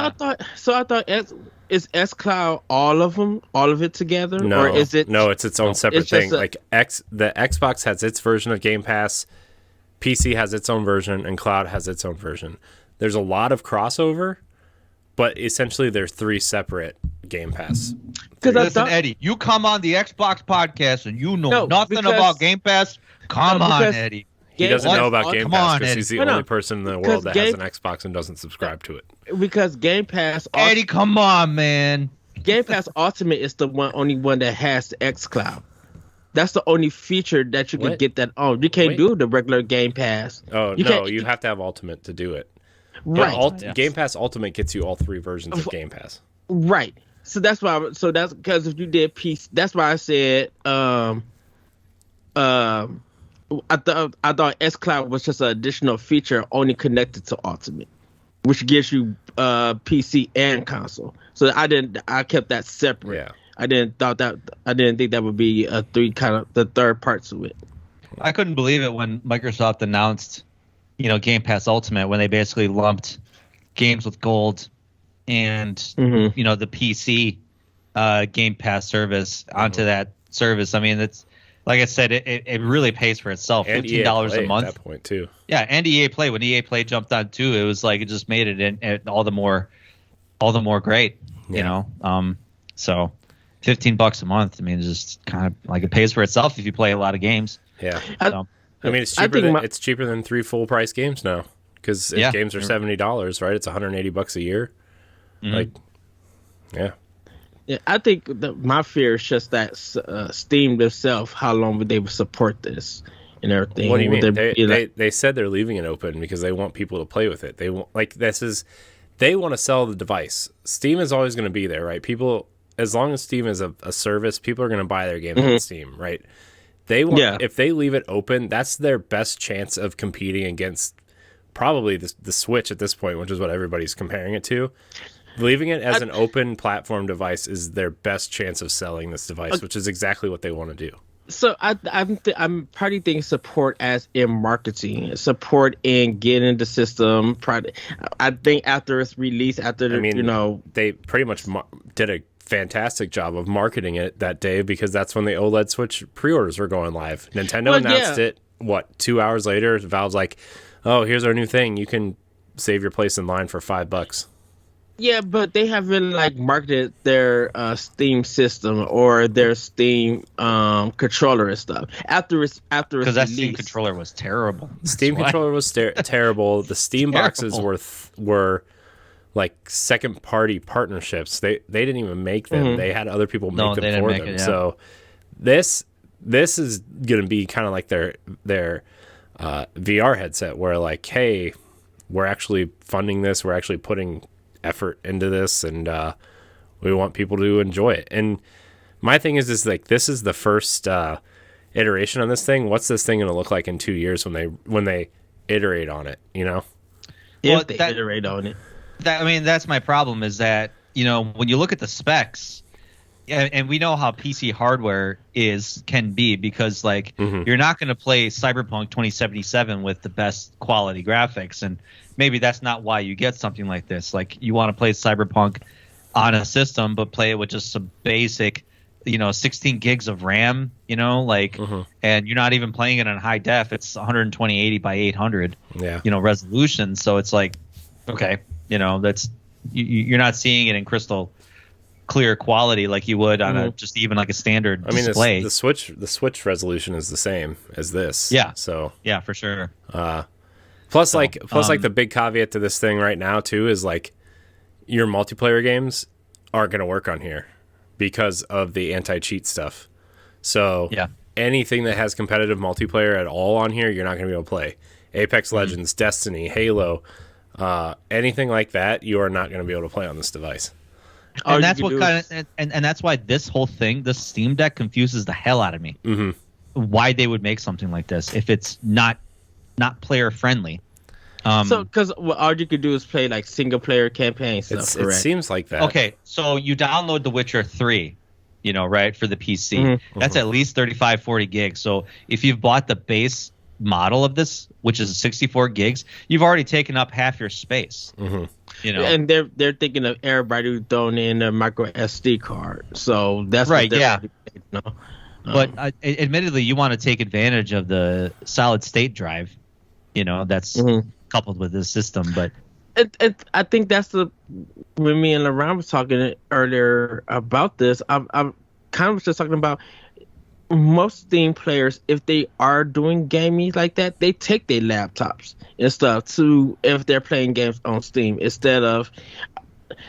I thought is S Cloud all of them, all of it together, No, or is it? No, it's its own separate it's just thing. Like the Xbox has its version of Game Pass, PC has its own version, and Cloud has its own version. There's a lot of crossover, but essentially there's three separate Game Pass. Listen, Eddie, you come on the Xbox podcast and you know nothing about Game Pass. Come on, Eddie. He doesn't know about Game Pass because Eddie. he's the only person in the world that has an Xbox and doesn't subscribe to it. Because Game Pass, Eddie, come on, man. Game Pass Ultimate is the only one that has the X Cloud. That's the only feature that you can What? get that on. You can't do the regular Game Pass. Oh, no, you have to have Ultimate to do it. Right. Yes. Game Pass Ultimate gets you all three versions of Game Pass. Right. So that's why. So that's because if you did PC, that's why I said. I thought S Cloud was just an additional feature only connected to Ultimate, which gives you PC and console. So I kept that separate. Yeah. I didn't think that would be the third part to it. I couldn't believe it when Microsoft announced, Game Pass Ultimate, when they basically lumped games with gold and the PC Game Pass service onto that service. I mean, it's like I said, it really pays for itself. And $15 a month. At that point too. Yeah, and EA Play. When EA Play jumped on too, it was like it just made it all the more great. So $15 a month. I mean, it's just kind of like it pays for itself if you play a lot of games. Yeah. So, I mean, it's cheaper than 3 full price games now because games are $70, right? It's $180 a year. Mm-hmm. Like, yeah. Yeah, I think my fear is just that Steam themselves, how long would they support this and everything? What do you mean? They said they're leaving it open because they want people to play with it. They want they want to sell the device. Steam is always going to be there, right? People, as long as Steam is a service, people are going to buy their games on Steam, right? If they leave it open, that's their best chance of competing against probably the Switch at this point, which is what everybody's comparing it to. Leaving it as an open platform device is their best chance of selling this device, which is exactly what they want to do. So I'm probably thinking support as in marketing, support in getting the system. I think after its release, they pretty much did a fantastic job of marketing it that day because that's when the OLED Switch pre-orders were going live. Nintendo announced it, 2 hours later? Valve's like, oh, here's our new thing. You can save your place in line for $5. Yeah, but they haven't marketed their Steam system or their Steam controller and stuff after it's because that Steam controller was terrible. Steam controller was terrible. The Steam boxes were like second party partnerships. They didn't even make them. They had other people make them for them. So this is going to be kind of like their VR headset where like, hey, we're actually funding this. We're actually putting effort into this, and we want people to enjoy it. And my thing is like, this is the first iteration on this thing. What's this thing going to look like in 2 years when they iterate on it? If they iterate on it. That's my problem is that when you look at the specs, and we know how PC hardware can be because you're not going to play Cyberpunk 2077 with the best quality graphics, and maybe that's not why you get something like this. Like you want to play Cyberpunk on a system, but play it with just some basic, 16 gigs of RAM, and you're not even playing it in high def. It's 120/80 by 800, resolution. So it's like, okay, that's you're not seeing it in crystal clear quality like you would on just even like a standard display. The Switch resolution is the same as this. Yeah. So yeah, for sure. Plus the big caveat to this thing right now too is like your multiplayer games aren't going to work on here because of the anti-cheat stuff. So anything that has competitive multiplayer at all on here, you're not going to be able to play. Apex Legends, Destiny, Halo, anything like that, you are not going to be able to play on this device. And that's what and that's why this whole thing, this Steam Deck, confuses the hell out of me. Why they would make something like this if it's not player friendly. So, because all you could do is play like single player campaign stuff, It correct? seems like that. Okay, so you download The Witcher 3, right, for the PC. That's at least 35, 40 gigs. So if you've bought the base model of this, which is 64 gigs, you've already taken up half your space. And they're thinking of everybody who's throwing in a micro SD card. So that's Right, what yeah. But Admittedly, you want to take advantage of the solid state drive, that's coupled with this system. But I think that's when me and LaRon was talking earlier about this. I'm kind of just talking about most Steam players, if they are doing gaming like that, they take their laptops and stuff to if they're playing games on Steam instead of.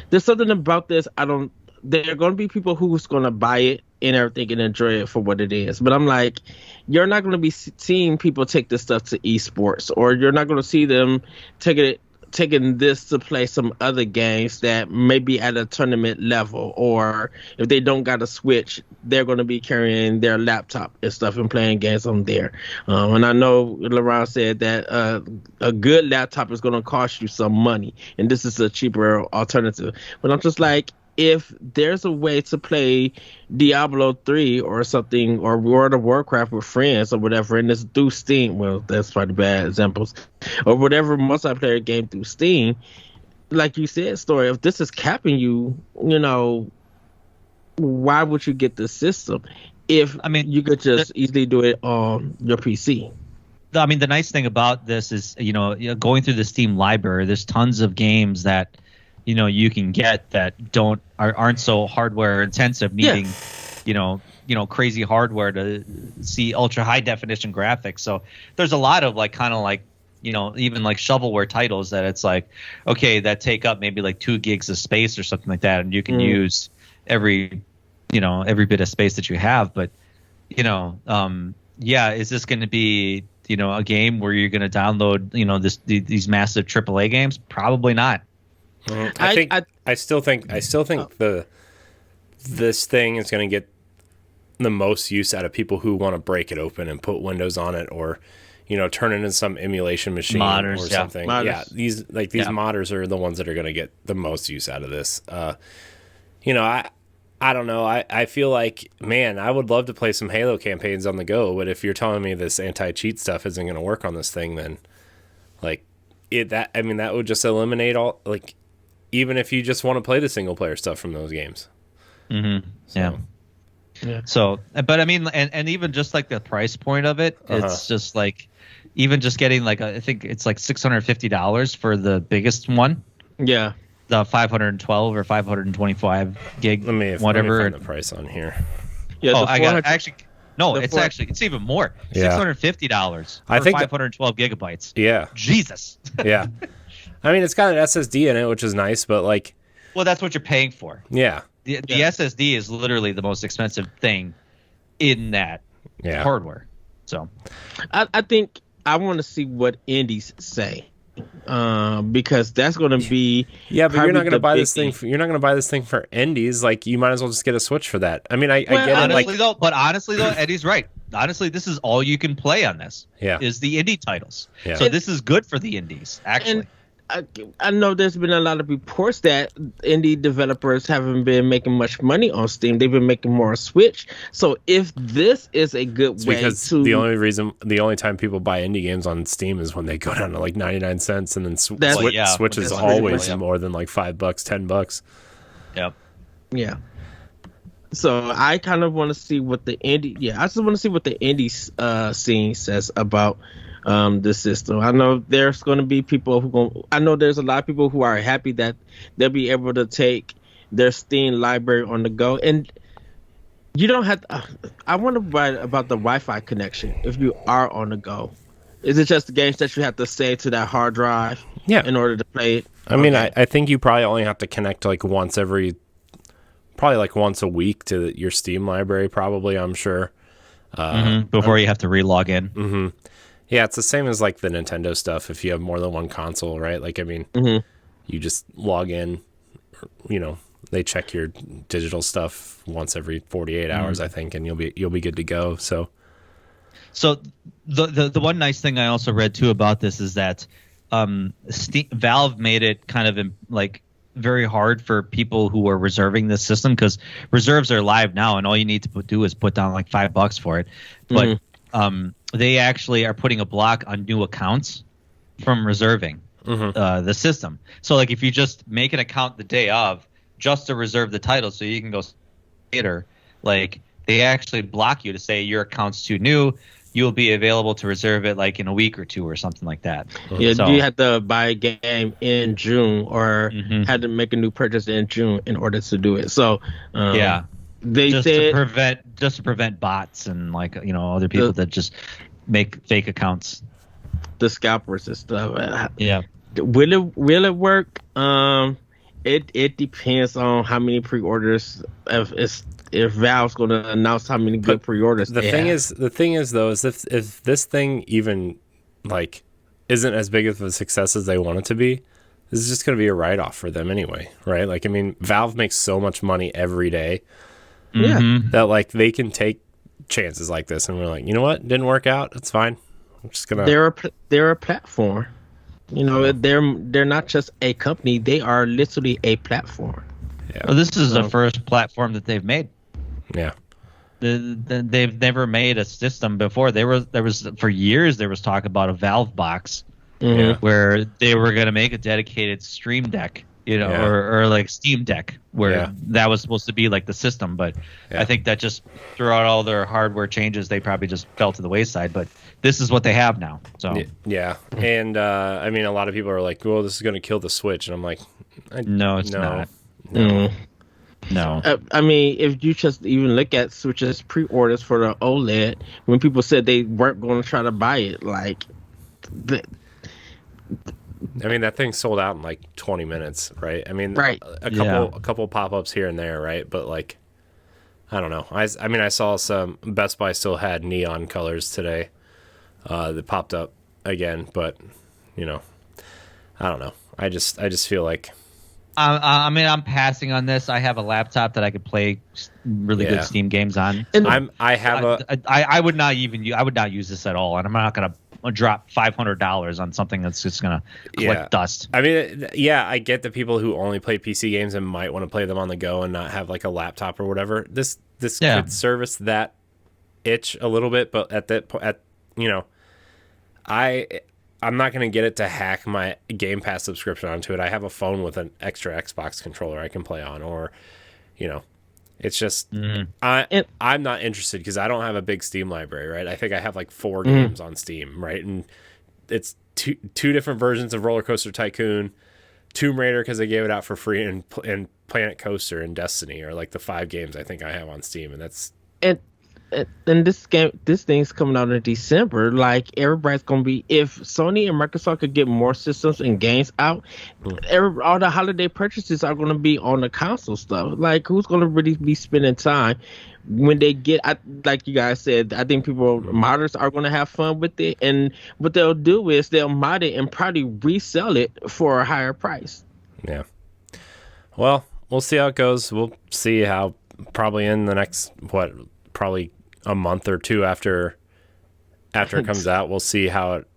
There's something about this. There are going to be people who's going to buy it and everything and enjoy it for what it is. But I'm like, you're not going to be seeing people take this stuff to esports, or you're not going to see them taking this to play some other games that may be at a tournament level, or if they don't got a Switch, they're going to be carrying their laptop and stuff and playing games on there. And I know LaRon said that a good laptop is going to cost you some money, and this is a cheaper alternative. But I'm just like, if there's a way to play Diablo 3 or something, or World of Warcraft with friends or whatever, and it's through Steam, well, that's probably bad examples, or whatever multiplayer game through Steam, like you said, Story, if this is capping you, why would you get the system if you could just easily do it on your PC? I mean, the nice thing about this is, going through the Steam library, there's tons of games that you can get that aren't so hardware intensive, needing crazy hardware to see ultra high definition graphics. So there's a lot of even like shovelware titles that it's like, okay, that take up maybe like 2 gigs of space or something like that, and you can use every bit of space that you have. But is this going to be a game where you're going to download these massive AAA games? Probably not. I still think this thing is going to get the most use out of people who want to break it open and put Windows on it, or turn it into some emulation machine modders, or something. Modders. Yeah, these modders are the ones that are going to get the most use out of this. I don't know. I feel like, man, I would love to play some Halo campaigns on the go, but if you're telling me this anti-cheat stuff isn't going to work on this thing, then that would just eliminate all, even if you just want to play the single player stuff from those games. Mm-hmm. Yeah. So, but I mean, and even just like the price point of it, it's just like, even just getting I think it's like $650 for the biggest one. Yeah. The 512 or 525 gig, whatever. Let me find the price on here. Yeah. I got it's even more. $650 for 512 gigabytes. Yeah. Jesus. Yeah. I mean, it's got an SSD in it, which is nice, but well, that's what you're paying for. Yeah. The SSD is literally the most expensive thing in that hardware. So, I think I want to see what indies say, because that's going to be but you're not going to buy this thing. You're not going to buy this thing for indies. You might as well just get a Switch for that. I mean, I get it. Honestly, though, Eddie's right. Honestly, this is all you can play on this. Yeah. Is the indie titles. Yeah. So this is good for the indies, actually. I know there's been a lot of reports that indie developers haven't been making much money on Steam. They've been making more on Switch. So if this is a good way to... the only time people buy indie games on Steam is when they go down to 99 cents, and then Switch is always more than $5, $10. Yep. Yeah. So I kind of want to see what the indie... Yeah, I just want to see what the indie scene says about... the system. I know there's going to be people I know there's a lot of people who are happy that they'll be able to take their Steam library on the go, and you don't have to, I wonder about the Wi-Fi connection if you are on the go. Is it just the games that you have to save to that hard drive in order to play it? I mean, I think you probably only have to connect once a week to your Steam library, probably, I'm sure. Before you have to re-log in. Mm-hmm. Yeah, it's the same as the Nintendo stuff. If you have more than one console, right? You just log in. They check your digital stuff once every 48 hours, I think, and you'll be good to go. So the one nice thing I also read too about this is that Valve made it kind of like very hard for people who are reserving this system, because reserves are live now, and all you need to do is put down like $5 for it. But they actually are putting a block on new accounts from reserving the system. So like if you just make an account the day of just to reserve the title so you can go later, like they actually block you to say your account's too new. You'll be available to reserve it like in a week or two or something like that. Yeah, so, you had to buy a game in June or had to make a new purchase in June in order to do it. So they just said to prevent bots and like other people that just make fake accounts, the scalpers and stuff. Yeah. Will it work? It depends on how many pre-orders. If Valve's going to announce how many good pre-orders the thing is though, is if this thing even like isn't as big of a success as they want it to be, this is just going to be a write-off for them anyway, right? Like, I mean, Valve makes so much money every day that like they can take chances like this, and we're like, you know what, didn't work out, it's fine. I'm just gonna. They're a platform. They're not just a company. They are literally a platform. Yeah. Well, this is the first platform that they've made. Yeah. They've never made a system before. There was for years there was talk about a Valve box where they were going to make a dedicated Stream Deck, or like Steam Deck, where that was supposed to be like the system. But I think that just throughout all their hardware changes, they probably just fell to the wayside. But this is what they have now. So yeah, and I mean, a lot of people are like, "Well, this is going to kill the Switch," and I'm like, "No, it's not." No. I mean, if you just even look at Switch's pre-orders for the OLED, when people said they weren't going to try to buy it, like, I mean, that thing sold out in like 20 minutes, right? I mean, right. a couple pop-ups here and there, right? But like, I don't know. I mean, I saw some Best Buy still had neon colors today that popped up again, but I don't know. I just feel like. I mean, I'm passing on this. I have a laptop that I could play really good Steam games on. And I would not use this at all, and I'm not gonna drop $500 on something that's just gonna collect dust. I mean, I get the people who only play PC games and might want to play them on the go and not have like a laptop or whatever. This could service that itch a little bit, but I'm not going to get it to hack my GamePass subscription onto it. I have a phone with an extra Xbox controller I can play on, or, it's just, I'm not interested because I don't have a big Steam library, right? I think I have like 4 games on Steam, right? And it's two different versions of Roller Coaster Tycoon, Tomb Raider because they gave it out for free, and Planet Coaster and Destiny are like the 5 games I think I have on Steam, and that's... And this thing's coming out in December. Like, everybody's gonna be, if Sony and Microsoft could get more systems and games out, all the holiday purchases are gonna be on the console stuff. Like, who's gonna really be spending time when they get? Like you guys said, I think modders are gonna have fun with it, and what they'll do is they'll mod it and probably resell it for a higher price. Yeah. Well, we'll see how it goes. We'll see how probably in the next probably a month or two after it comes out, we'll see how it,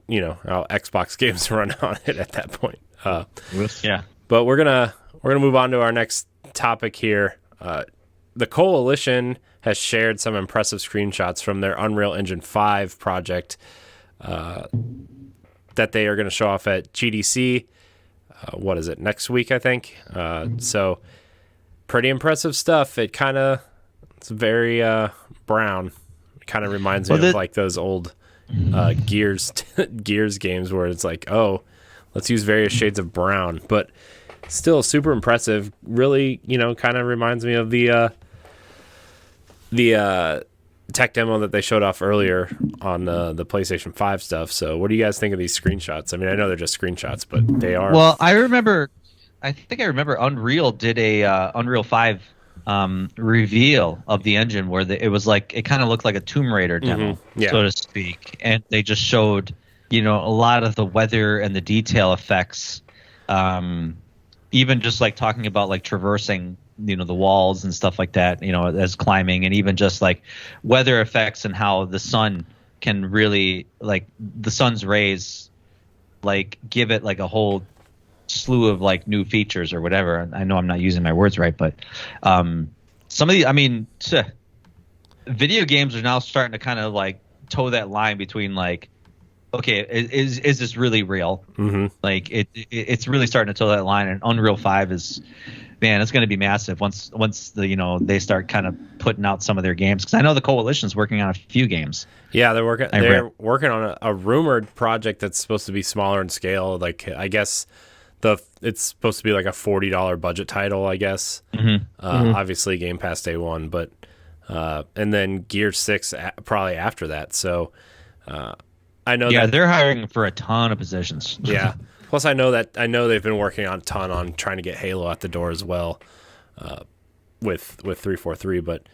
how Xbox games run on it at that point. But we're gonna move on to our next topic here. The Coalition has shared some impressive screenshots from their Unreal Engine 5 project that they are going to show off at GDC. What is it, next week, I think? So pretty impressive stuff. It's very brown. It kind of reminds me of like those old Gears games where it's like, oh, let's use various shades of brown, but still super impressive. Really, kind of reminds me of the tech demo that they showed off earlier on the PlayStation 5 stuff. So what do you guys think of these screenshots? I mean, I know they're just screenshots, but they are. Well, I think I remember Unreal did a Unreal 5 reveal of the engine where it was like, it kind of looked like a Tomb Raider demo, so to speak, and they just showed a lot of the weather and the detail effects, even just like talking about like traversing the walls and stuff like that, as climbing, and even just like weather effects and how the sun can really, like, the sun's rays like give it like a whole slew of like new features or whatever. I know I'm not using my words right, but some of the, I mean, video games are now starting to kind of like toe that line between like, okay, is this really real? Mm-hmm. Like it's really starting to toe that line, and Unreal 5 is, man, it's going to be massive once the they start kind of putting out some of their games, because I know the Coalition's working on a few games. Yeah, they're working on a rumored project that's supposed to be smaller in scale. Like I guess it's supposed to be like a $40 budget title, I guess. Mm-hmm. Obviously Game Pass day one, but and then Gear 6 probably after that. So I know that they're hiring for a ton of positions. Yeah. Plus I know they've been working on a ton on trying to get Halo out the door as well, with 343, but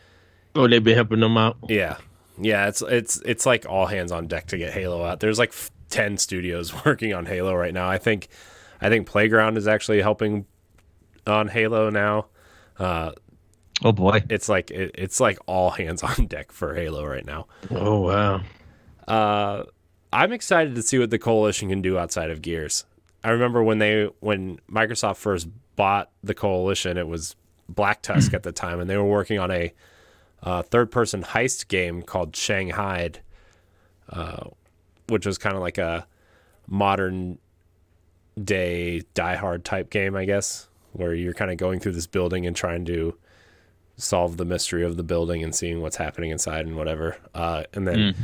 they've been helping them out. Yeah, it's like all hands on deck to get Halo out. There's like 10 studios working on Halo right now. I think Playground is actually helping on Halo now. Oh boy, it's like all hands on deck for Halo right now. Oh wow. I'm excited to see what the Coalition can do outside of Gears. I remember when Microsoft first bought the Coalition, it was Black Tusk at the time, and they were working on a third-person heist game called Shanghai, which was kind of like a modern day Die Hard type game, I guess, where you're kind of going through this building and trying to solve the mystery of the building and seeing what's happening inside and whatever. And then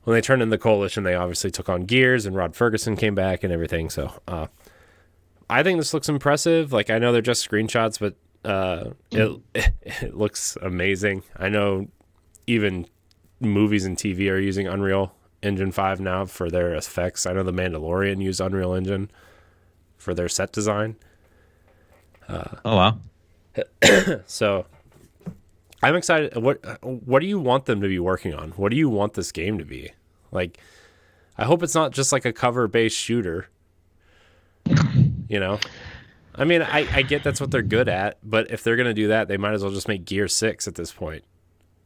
when they turned in the Coalition, they obviously took on Gears, and Rod Ferguson came back and everything. So I think this looks impressive. Like, I know they're just screenshots, but it looks amazing. I know even movies and TV are using Unreal Engine 5 now for their effects. I know The Mandalorian used Unreal Engine for their set design. Oh wow. So I'm excited. What do you want them to be working on? What do you want this game to be? Like, I hope it's not just like a cover-based shooter. You know? I mean, I get that's what they're good at, but if they're going to do that, they might as well just make Gear 6 at this point.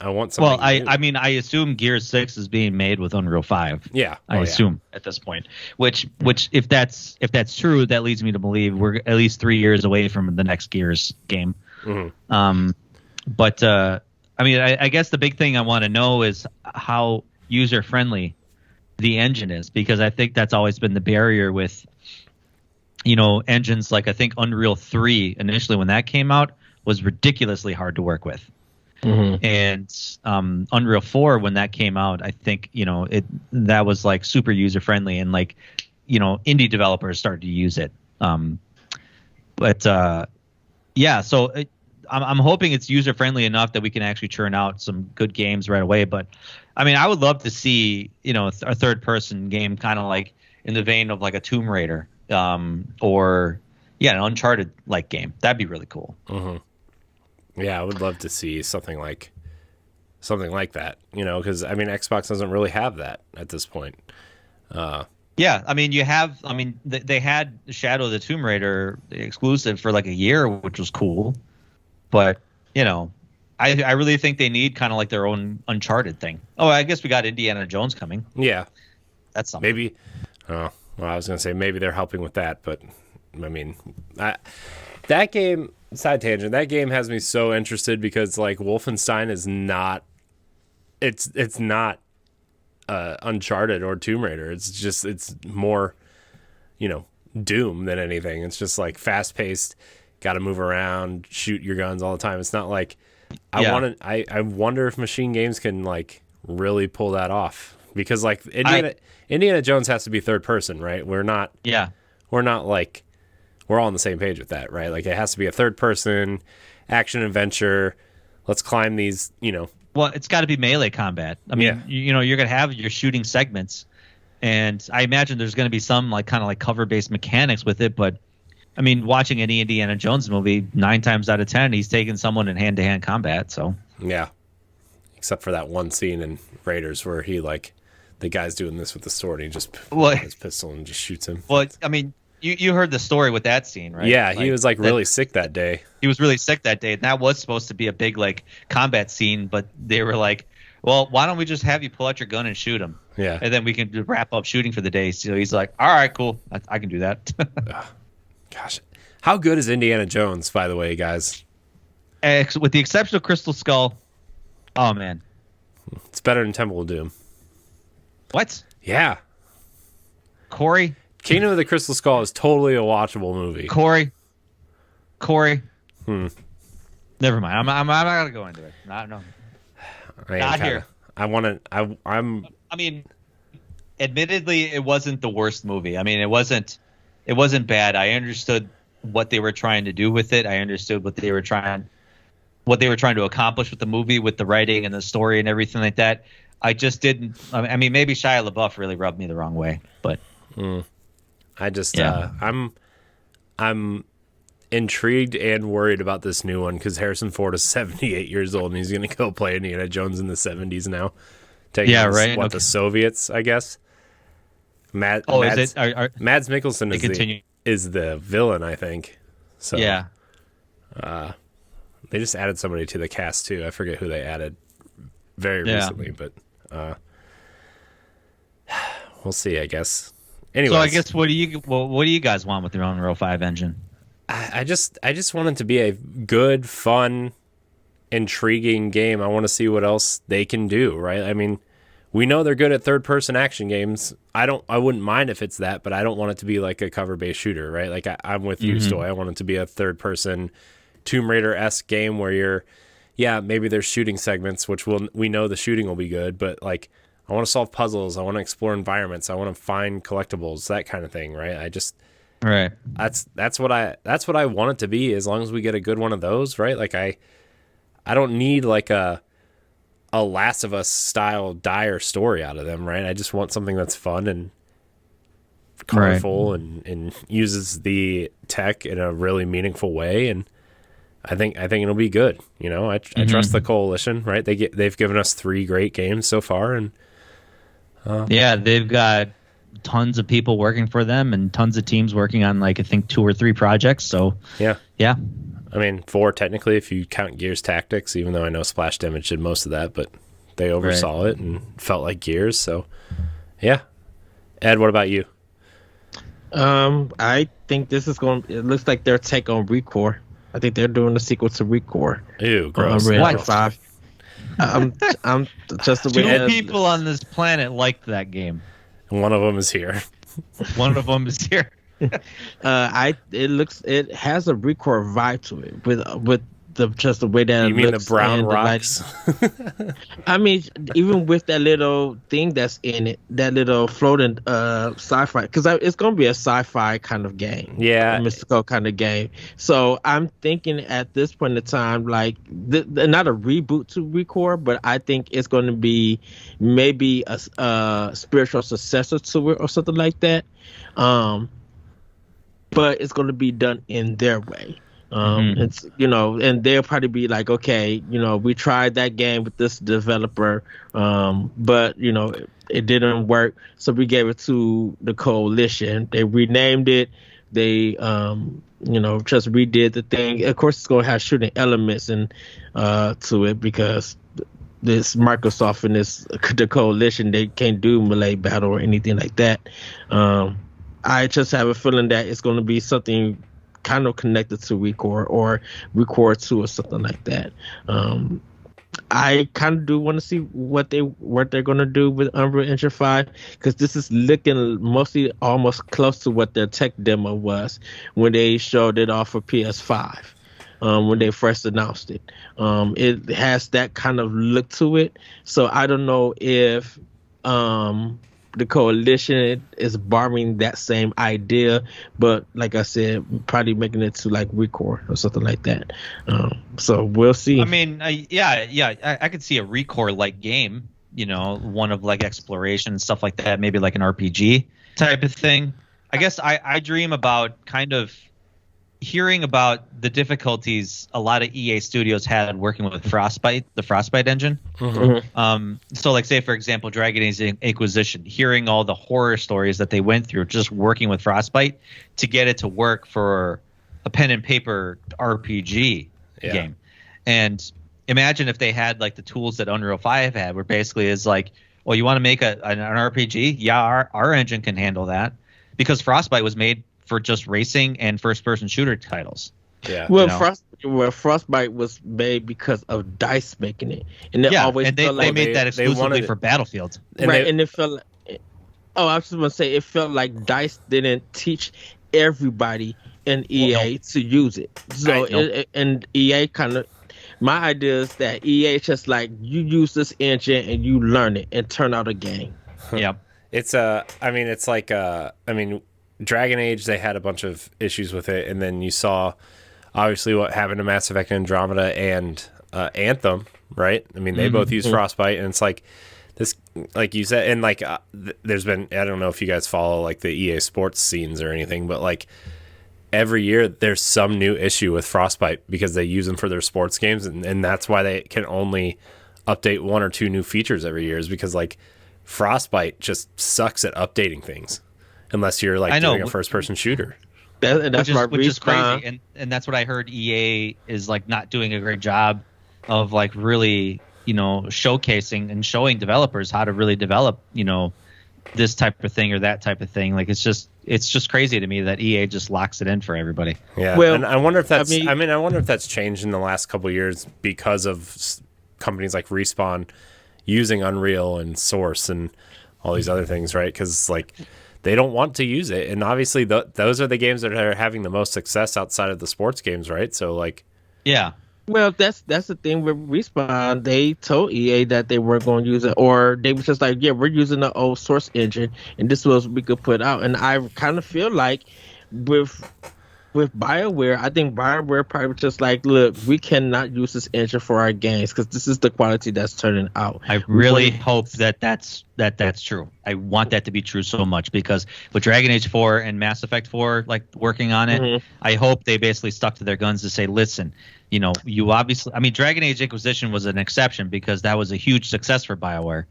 I want something. Well, I mean, I assume Gear 6 is being made with Unreal 5. Yeah. I assume at this point. Which if that's true, that leads me to believe we're at least 3 years away from the next Gears game. Mm-hmm. But I mean, I guess the big thing I want to know is how user friendly the engine is, because I think that's always been the barrier with, engines like I think Unreal 3 initially when that came out was ridiculously hard to work with. Mm-hmm. And Unreal 4 when that came out, I think that was like super user friendly, and like indie developers started to use it. So I'm hoping it's user friendly enough that we can actually churn out some good games right away. But I mean, I would love to see a third person game kind of like in the vein of like a Tomb Raider, or an Uncharted like game. That'd be really cool. Mm-hmm. Yeah, I would love to see something like that. Because I mean, Xbox doesn't really have that at this point. Yeah, I mean, they had Shadow of the Tomb Raider exclusive for like a year, which was cool. But, I really think they need kind of like their own Uncharted thing. Oh, I guess we got Indiana Jones coming. Yeah. That's something. Maybe. Oh, well, I was going to say maybe they're helping with that. But, I mean, that game, side tangent, that game has me so interested because, like, Wolfenstein is not, it's not Uncharted or Tomb Raider. It's more, Doom than anything. It's just like fast paced, got to move around, shoot your guns all the time. It's not like I wonder if Machine Games can like really pull that off, because like Indiana Jones has to be third person, right? We're not like we're all on the same page with that, right? Like it has to be a third person action adventure. Let's climb these, Well, it's got to be melee combat. I mean, you're going to have your shooting segments, and I imagine there's going to be some like kind of like cover-based mechanics with it. But I mean, watching any Indiana Jones movie, 9 times out of 10, he's taking someone in hand-to-hand combat. So yeah, except for that one scene in Raiders where he like the guy's doing this with the sword and he just pulls his pistol and just shoots him. Well, I mean, you heard the story with that scene, right? Yeah, he was like really sick that day. He was really sick that day, and that was supposed to be a big like combat scene, but they were like, well, why don't we just have you pull out your gun and shoot him? Yeah. And then we can wrap up shooting for the day. So he's like, all right, cool. I can do that. Gosh. How good is Indiana Jones, by the way, guys? With the exception of Crystal Skull. Oh, man. It's better than Temple of Doom. What? Yeah. Corey? Kingdom of the Crystal Skull is totally a watchable movie. Corey? Never mind. I'm not going to go into it. No. Not here. I mean, admittedly, it wasn't the worst movie. I mean, it wasn't bad. I understood what they were trying to do with it. I understood what they were trying to accomplish with the movie, with the writing and the story and everything like that. I just didn't. I mean, maybe Shia LaBeouf really rubbed me the wrong way, but I'm intrigued and worried about this new one because Harrison Ford is 78 years old and he's going to go play Indiana Jones in the 70s now. The Soviets, I guess. Mads Mikkelsen is the villain, I think. So yeah. They just added somebody to the cast too. I forget who they added very recently, but we'll see, I guess. Anyways, so I guess what do you guys want with your Unreal 5 engine? I just want it to be a good, fun, intriguing game. I want to see what else they can do, right? I mean, we know they're good at third-person action games. I wouldn't mind if it's that, but I don't want it to be like a cover-based shooter, right? Like I'm with you, Stoy. I want it to be a third-person Tomb Raider-esque game where maybe there's shooting segments, which we know the shooting will be good, but like I want to solve puzzles. I want to explore environments. I want to find collectibles, that kind of thing, right? Right. That's what I want it to be. As long as we get a good one of those, right? Like I don't need like a Last of Us style dire story out of them, right? I just want something that's fun and colorful and uses the tech in a really meaningful way. And I think it'll be good. You know, I trust the Coalition, right? They've given us 3 great games so far, and they've got tons of people working for them and tons of teams working on like I think 2 or 3 projects. So yeah. I mean 4 technically if you count Gears Tactics, even though I know Splash Damage did most of that, but they oversaw it and felt like Gears. So yeah. Ed, what about you? I think this is it looks like their take on Recore. I think they're doing a sequel to Recore. Ew, gross. What? 5. I'm just the way 2 people on this planet liked that game. One of them is here. It has a Recore vibe to it with just the way that you it mean looks the brown and rocks? I mean, even with that little thing that's in it, that little floating sci-fi, because it's gonna be a sci-fi kind of game, a mystical kind of game. So I'm thinking at this point in time, like not a reboot to Recore, but I think it's going to be maybe a spiritual successor to it or something like that. But it's going to be done in their way. It's and they'll probably be like, okay, we tried that game with this developer, but it didn't work, so we gave it to the Coalition. They renamed it. They just redid the thing. Of course, it's gonna have shooting elements and to it because this Microsoft and the Coalition, they can't do melee battle or anything like that. I just have a feeling that it's going to be something kind of connected to Recore or Recore 2 or something like that. I kind of do want to see what they're going to do with Unreal Engine 5, because this is looking mostly almost close to what their tech demo was when they showed it off for PS5. When they first announced it, it has that kind of look to it. So I don't know if the Coalition is borrowing that same idea, but like I said, probably making it to like Recore or something like that. So we'll see. I mean, I could see a Recore like game, one of like exploration and stuff like that, maybe like an RPG type of thing. I guess I dream about kind of hearing about the difficulties a lot of EA studios had working with Frostbite, the Frostbite engine. So like say, for example, Dragon Age Inquisition, hearing all the horror stories that they went through just working with Frostbite to get it to work for a pen and paper RPG game. And imagine if they had like the tools that Unreal 5 had, where basically is like, well, you want to make an RPG? Yeah, our engine can handle that, because Frostbite was made for just racing and first-person shooter titles. Yeah. Well, Frostbite was made because of DICE making it, and it always and they felt like made that exclusively for Battlefield. And it felt like, oh, I was just gonna say, it felt like DICE didn't teach everybody in EA to use it. So and EA kind of, my idea is that EA is just like, you use this engine and you learn it and turn out a game. Yeah, it's Dragon Age, they had a bunch of issues with it, and then you saw obviously what happened to Mass Effect Andromeda and Anthem, right? I mean, they both use Frostbite, and it's like this, like you said, and like there's been, I don't know if you guys follow like the EA Sports scenes or anything, but like every year there's some new issue with Frostbite because they use them for their sports games, and that's why they can only update 1 or 2 new features every year, is because like Frostbite just sucks at updating things unless you're like doing a first-person shooter. Which is crazy, and that's what I heard. EA is like not doing a great job of like really, showcasing and showing developers how to really develop, this type of thing or that type of thing. Like it's just crazy to me that EA just locks it in for everybody. Yeah, well, and I wonder if that's. I wonder if that's changed in the last couple of years because of companies like Respawn using Unreal and Source and all these other things, right? Because like they don't want to use it, and obviously those are the games that are having the most success outside of the sports games, right? So like, yeah. Well, that's the thing with Respawn. They told EA that they weren't going to use it, or they was just like, yeah, we're using the old Source engine, and this was we could put out. And I kind of feel like with BioWare, I think BioWare probably was just like, look, we cannot use this engine for our games because this is the quality that's turning out. I really hope that's true. I want that to be true so much, because with Dragon Age 4 and Mass Effect 4 like working on it, I hope they basically stuck to their guns to say, listen, you obviously, I mean, Dragon Age Inquisition was an exception because that was a huge success for BioWare,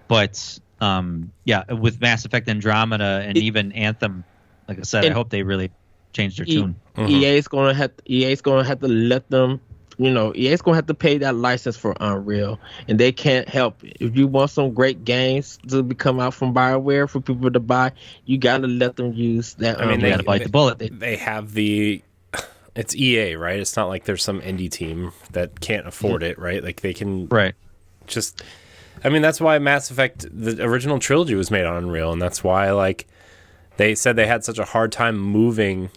but with Mass Effect Andromeda and even Anthem, like I said, I hope they really change their tune. EA's gonna have to let them, EA's gonna have to pay that license for Unreal, and they can't help it. If you want some great games to come out from BioWare for people to buy, you gotta let them use that. I mean, they gotta bite the bullet. They have it's EA, right? It's not like there's some indie team that can't afford it, right? Like they can, right? Just, I mean, that's why Mass Effect, the original trilogy, was made on Unreal, and that's why like they said they had such a hard time moving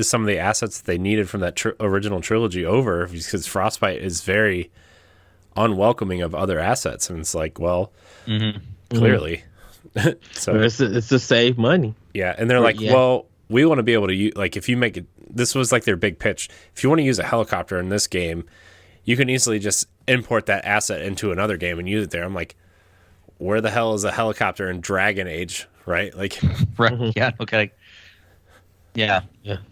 some of the assets that they needed from that original trilogy over, because Frostbite is very unwelcoming of other assets, and it's like, well, clearly, so it's to save money. Yeah, and they're like, well, we want to be able to use, like, if you make it, this was like their big pitch. If you want to use a helicopter in this game, you can easily just import that asset into another game and use it there. I'm like, where the hell is a helicopter in Dragon Age, right? Like, right? Yeah, okay. Yeah.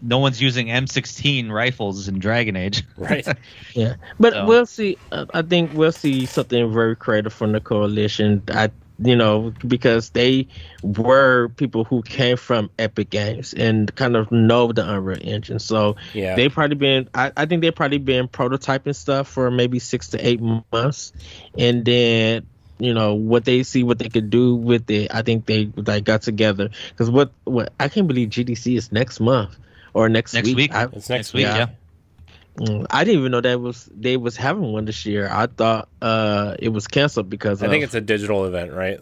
No one's using M16 rifles in Dragon Age. Right. Yeah. But we'll see. I think we'll see something very creative from the Coalition. Because they were people who came from Epic Games and kind of know the Unreal Engine. So they probably been, I think they've probably been prototyping stuff for maybe 6 to 8 months. And then, what they see what they could do with it, I think they got together. Because what I can't believe GDC is next month or next week. It's next week, yeah. I didn't even know they was having one this year. I thought it was canceled because I think it's a digital event, right?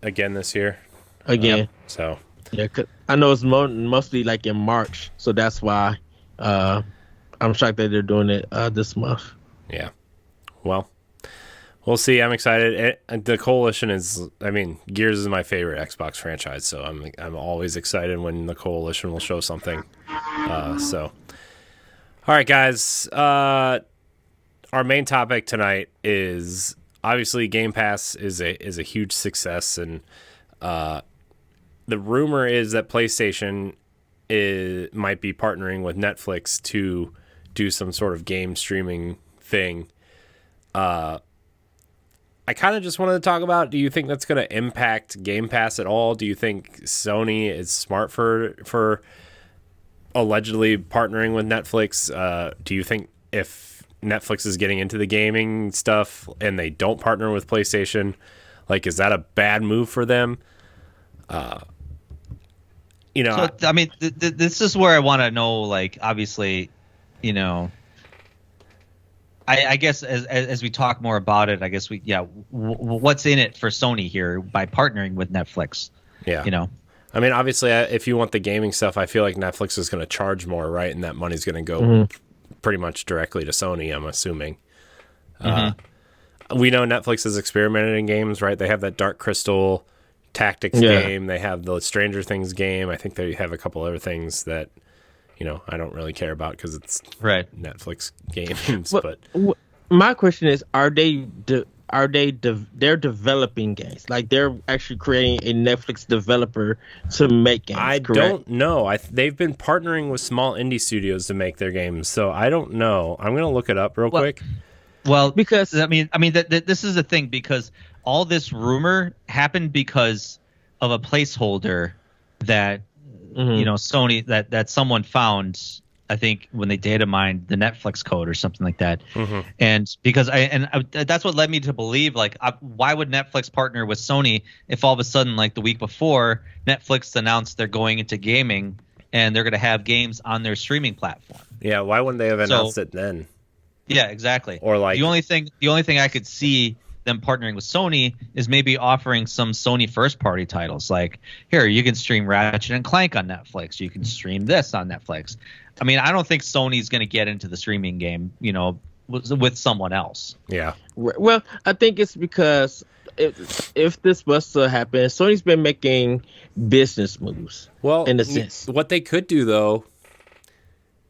Again this year. Again. So yeah, 'cause I know it's mostly like in March, so that's why I'm shocked that they're doing it this month. Yeah. Well, we'll see. I'm excited. The Coalition is, I mean, Gears is my favorite Xbox franchise, so I'm always excited when the Coalition will show something. All right, guys. Our main topic tonight is obviously GamePass is a huge success, and the rumor is that PlayStation might be partnering with Netflix to do some sort of game streaming thing. I kind of just wanted to talk about, do you think that's going to impact Game Pass at all? Do you think Sony is smart for allegedly partnering with Netflix? Do you think if Netflix is getting into the gaming stuff and they don't partner with PlayStation. Like, is that a bad move for them? You know, So, I mean, this is where I want to know, like, obviously, you know, I guess as we talk more about it, I guess what's in it for Sony here by partnering with Netflix? yeah. You know, I mean, obviously, if you want the gaming stuff, I feel like Netflix is going to charge more, right? And that money's going to go pretty much directly to Sony, I'm assuming. We know Netflix has experimented in games, right? They have that Dark Crystal Tactics game. They have the Stranger Things game. I think they have a couple other things that, you know, I don't really care about because it's Netflix games. But my question is, they're developing games? Like, they're actually creating a Netflix developer to make games, I correct? don't know. They've been partnering with small indie studios to make their games, so I don't know. I'm going to look it up real quick. Well, because I mean this is the thing, because all this rumor happened because of a placeholder that you know, Sony that someone found, I think, when they data mined the Netflix code or something like that. And because that's what led me to believe, like, why would Netflix partner with Sony if all of a sudden, like the week before, Netflix announced they're going into gaming and they're going to have games on their streaming platform? Yeah, why wouldn't they have announced it then? Yeah, exactly. Or like the only thing I could see them partnering with Sony is maybe offering some Sony first party titles, like, here, you can stream Ratchet and Clank on Netflix, you can stream this on Netflix. I mean, I don't think Sony's going to get into the streaming game, you know, with someone else. Yeah. Well, I think it's because if this was to happen, Sony's been making business moves. Well, in a sense, what they could do though,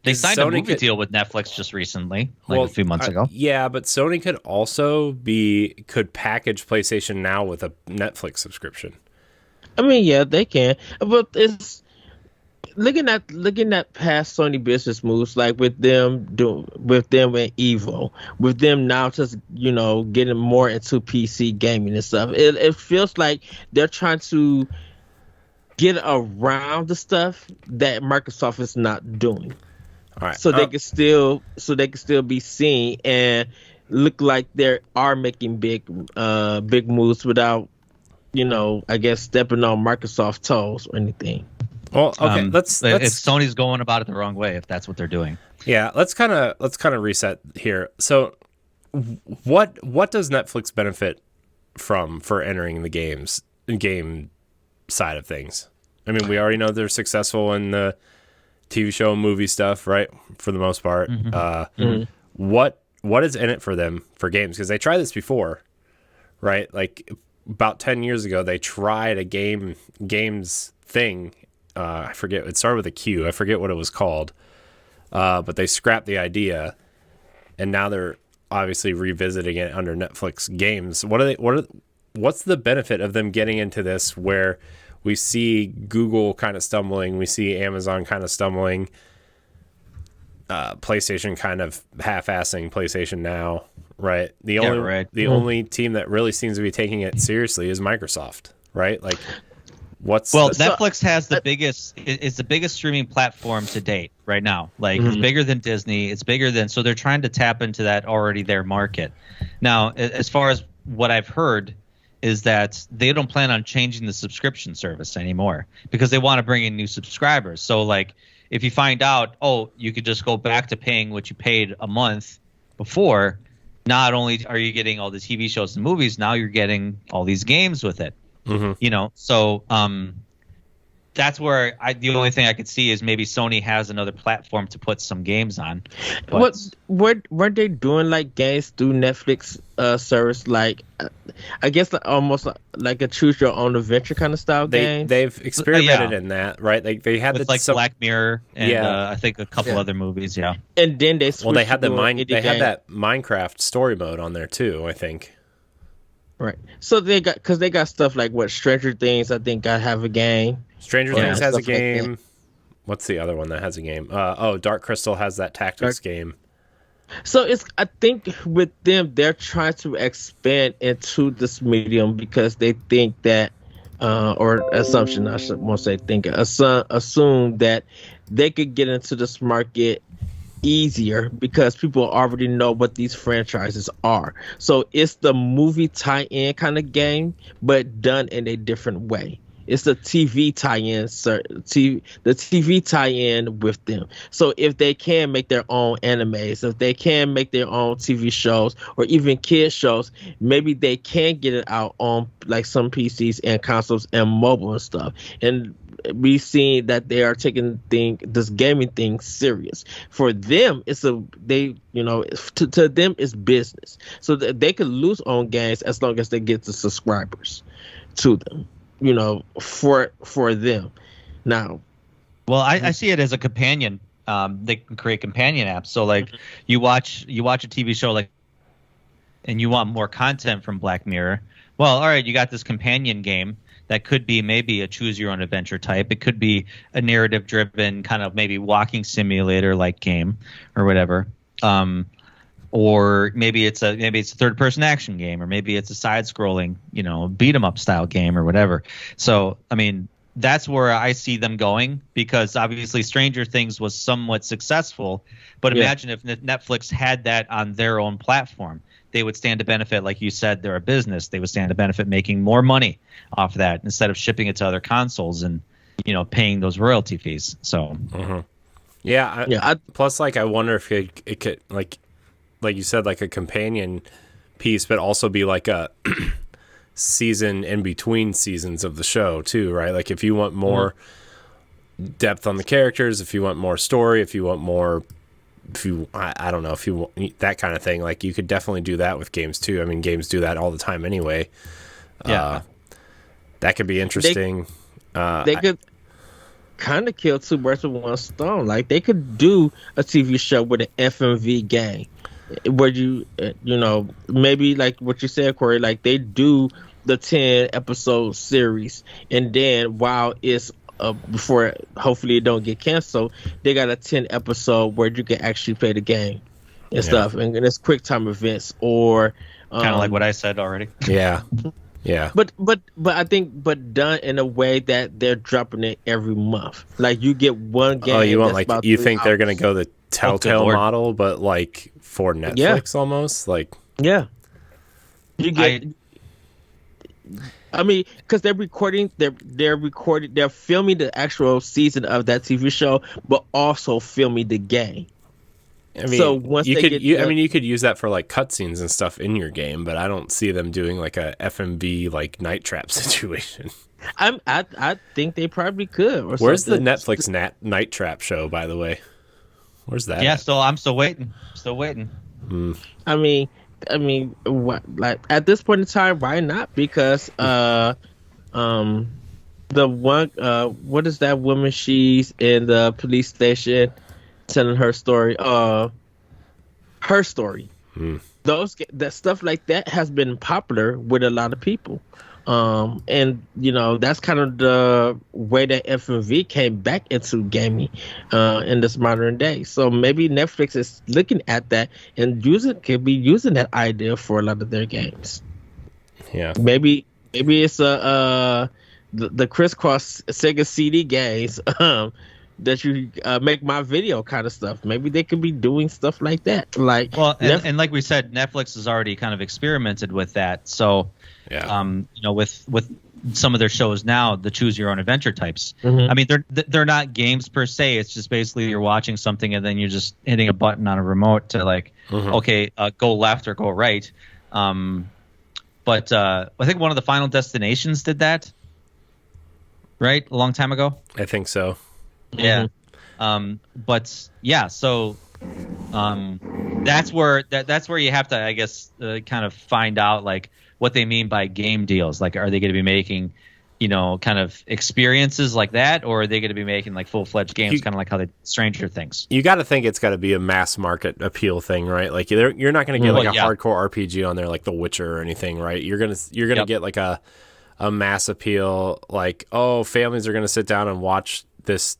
they signed a movie deal with Netflix just recently, like a few months ago. Yeah, but Sony could also could package PlayStation Now with a Netflix subscription. I mean, yeah, they can, but it's looking at past Sony business moves, like with them and Evo, with them now just, you know, getting more into PC gaming and stuff. It feels like they're trying to get around the stuff that Microsoft is not doing. All right. So they can still be seen and look like they are making big moves without, you know, I guess, stepping on Microsoft's toes or anything. Well, okay, let's if Sony's going about it the wrong way, if that's what they're doing. Yeah, let's kind of reset here. So what does Netflix benefit from for entering the game side of things? I mean, we already know they're successful in the TV show and movie stuff, right? For the most part. What is in it for them for games? Because they tried this before, right? Like about 10 years ago, they tried a games thing. I forget. It started with a Q. I forget what it was called. But they scrapped the idea, and now they're obviously revisiting it under Netflix games. What's the benefit of them getting into this where we see Google kind of stumbling, we see Amazon kind of stumbling, PlayStation kind of half-assing PlayStation Now, right? The only team that really seems to be taking it seriously is Microsoft, right? Like, Netflix has the biggest. It's the biggest streaming platform to date right now. Like, it's bigger than Disney. It's bigger than. So they're trying to tap into that already there market. Now, as far as what I've heard, is that they don't plan on changing the subscription service anymore because they want to bring in new subscribers. So, like, if you find out, you could just go back to paying what you paid a month before, not only are you getting all the TV shows and movies, now you're getting all these games with it. You know, so that's where the only thing I could see is maybe Sony has another platform to put some games on. What weren't they doing, like, games through Netflix service, like I guess almost like a choose your own adventure kind of style game? They've experimented in that, right? They had with Black Mirror and I think a couple other movies, and then they they had that Minecraft story mode on there too, I think. Right. So they got stuff like Stranger Things, I think, have a game. Stranger Things has a game. Like, what's the other one that has a game? Dark Crystal has that tactics game. So I think with them, they're trying to expand into this medium because they think that, or assumption, I should want to say, assume that they could get into this market easier because people already know what these franchises are. So it's the movie tie-in kind of game, but done in a different way. It's the TV tie-in, the TV tie-in with them. So if they can make their own animes, if they can make their own TV shows or even kid shows, maybe they can get it out on like some PCs and consoles and mobile and stuff. And we seen that they are taking this gaming thing serious. For them, to them it's business. So they could lose on games as long as they get the subscribers to them. For them. Now, well, I see it as a companion. They can create companion apps. So like you watch a TV show like, and you want more content from Black Mirror. Well, all right, you got this companion game that could be maybe a choose your own adventure type. It could be a narrative driven kind of maybe walking simulator like game or whatever. Or maybe it's a third person action game, or maybe it's a side scrolling, beat 'em up style game or whatever. So, I mean, that's where I see them going, because obviously Stranger Things was somewhat successful, but imagine if Netflix had that on their own platform. They would stand to benefit, like you said, they're a business. They would stand to benefit making more money off that instead of shipping it to other consoles and, paying those royalty fees. So, plus, like, I wonder if it could, like you said, like a companion piece, but also be like a season in between seasons of the show too, right? Like if you want more depth on the characters, if you want more story, I don't know, if you want that kind of thing, like you could definitely do that with games too. I mean, games do that all the time anyway. That could be interesting. They could kind of kill two birds with one stone. Like they could do a TV show with an FMV game where maybe like what you said, Corey, like they do the 10 episode series, and then while it's before hopefully it don't get canceled, they got a 10 episode where you can actually play the game and stuff, and it's quick time events or kind of like what I said already. Yeah. But I think done in a way that they're dropping it every month. Like you get one game. Oh, you want like you think they're gonna go the Telltale model, but like for Netflix almost like you get. I mean, because they're filming the actual season of that TV show, but also filming the game. I mean, so once you could use that for like cutscenes and stuff in your game, but I don't see them doing like a FMV like Night Trap situation. I think they probably could. Where's the Netflix Night Trap show, by the way? Where's that? Yeah, I'm still waiting. I mean, what, like at this point in time, why not? Because the one what is that woman? She's in the police station telling her story. Her story. That stuff like that has been popular with a lot of people. And that's kind of the way that FMV came back into gaming in this modern day. So maybe Netflix is looking at that and could be using that idea for a lot of their games. Yeah. Maybe it's the crisscross Sega CD games that you make my video kind of stuff. Maybe they could be doing stuff like that. Like, well, and like we said, Netflix has already kind of experimented with that. So, with some of their shows now, the choose your own adventure types. I mean, they're not games per se. It's just basically you're watching something and then you're just hitting a button on a remote to like, go left or go right. But I think one of the Final Destinations did that, right? A long time ago. I think so. Yeah. But yeah, so that's where you have to, I guess, kind of find out like what they mean by game deals. Like, are they going to be making, kind of experiences like that, or are they going to be making like full-fledged games, kind of like how they Stranger Things? You got to think it's got to be a mass market appeal thing, right? Like you're not going to get like a hardcore RPG on there like The Witcher or anything, right? You're gonna get like a mass appeal, like, oh, families are going to sit down and watch this,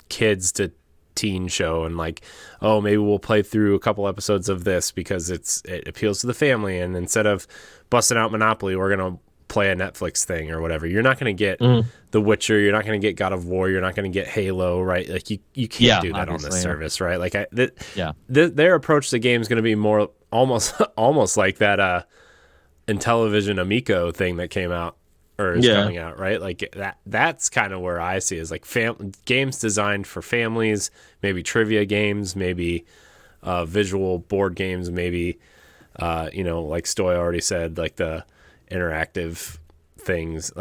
kids to teen show, and like, oh, maybe we'll play through a couple episodes of this because it appeals to the family, and instead of busting out Monopoly, we're gonna play a Netflix thing or whatever. You're not going to get The Witcher. You're not going to get God of War. You're not going to get Halo, right? Like you can't do that on this service, right? Like their approach to the game is going to be more almost like that Intellivision Amico thing that came out or is coming out, right? Like that's kind of where I see is like games designed for families, maybe trivia games, maybe visual board games, maybe like Stoy already said, like the interactive things.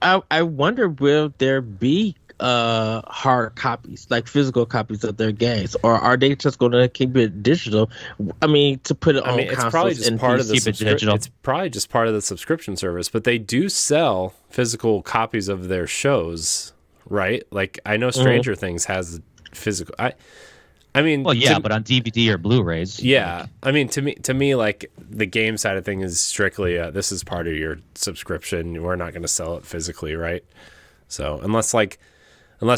I wonder, will there be hard copies, like physical copies of their games, or are they just going to keep it digital? I mean, to put it on it's consoles probably just and part of PC. the It's probably just part of the subscription service, but they do sell physical copies of their shows, right? Like I know Stranger Things has physical. I mean, well, yeah, but on DVD or Blu-rays. Yeah, I mean, to me, like the game side of things is strictly this is part of your subscription. We're not going to sell it physically, right? So unless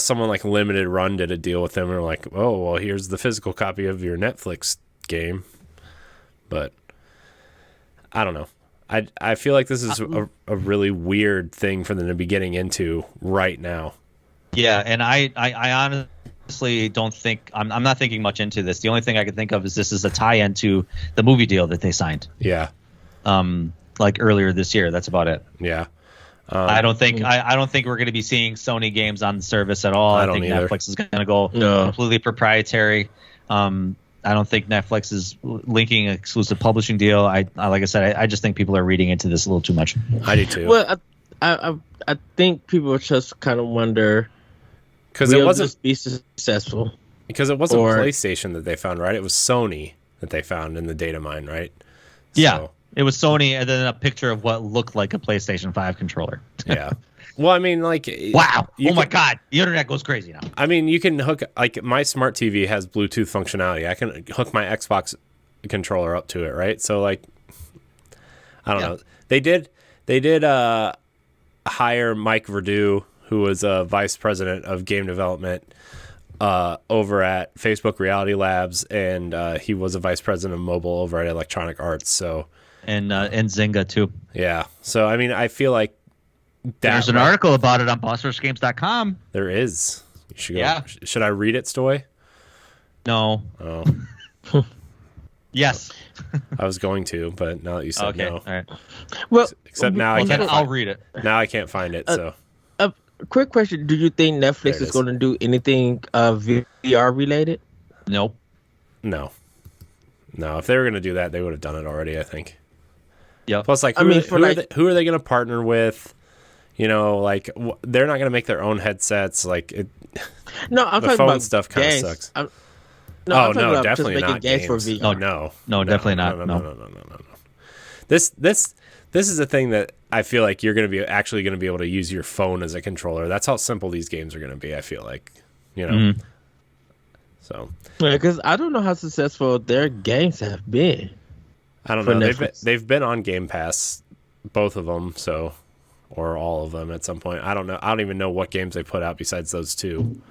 someone like Limited Run did a deal with them, and they're like, oh, well, here's the physical copy of your Netflix game. But I don't know. I feel like this is a really weird thing for them to be getting into right now. Yeah, and I honestly don't think I'm not thinking much into this. The only thing I can think of is this is a tie-in to the movie deal that they signed. Yeah. Like earlier this year. That's about it. Yeah. I don't think we're going to be seeing Sony games on the service at all. I think either. Netflix is going to go completely proprietary. I don't think Netflix is linking an exclusive publishing deal. Like I said, I just think people are reading into this a little too much. I do too. Well, I think people just kind of wonder because it wasn't just be successful. Because it wasn't PlayStation that they found, right? It was Sony that they found in the data mine, right? Yeah. It was Sony, and then a picture of what looked like a PlayStation 5 controller. Yeah. Well, I mean, like... Wow. My God. The internet goes crazy now. I mean, you can hook... Like, my smart TV has Bluetooth functionality. I can hook my Xbox controller up to it, right? So, like... I don't know. They did hire Mike Verdu, who was a vice president of game development over at Facebook Reality Labs, and he was a vice president of mobile over at Electronic Arts, so... And Zynga too. Yeah. So I mean, I feel like there's an article about it on BossRushGames.com. There is. You should go. Yeah. Should I read it, Stoy? No. Oh. Yes. I was going to, but now that you said no. All right. Well, except now I can't. I'll read it. Now I can't find it. So. Quick question: do you think Netflix is going to do anything VR related? Nope. No. If they were going to do that, they would have done it already, I think. Yeah. Plus, like, who are they going to partner with? You know, like, they're not going to make their own headsets. Like, no, I'm the talking phone about stuff kind of sucks. I'm talking definitely not games. For VR. No, definitely not. No. This is a thing that I feel like you're going to be able to use your phone as a controller. That's how simple these games are going to be. I feel like, you know. Mm-hmm. So. Because I don't know how successful their games have been. I don't know. They've been on GamePass, both of them, or all of them at some point. I don't know. I don't even know what games they put out besides those two.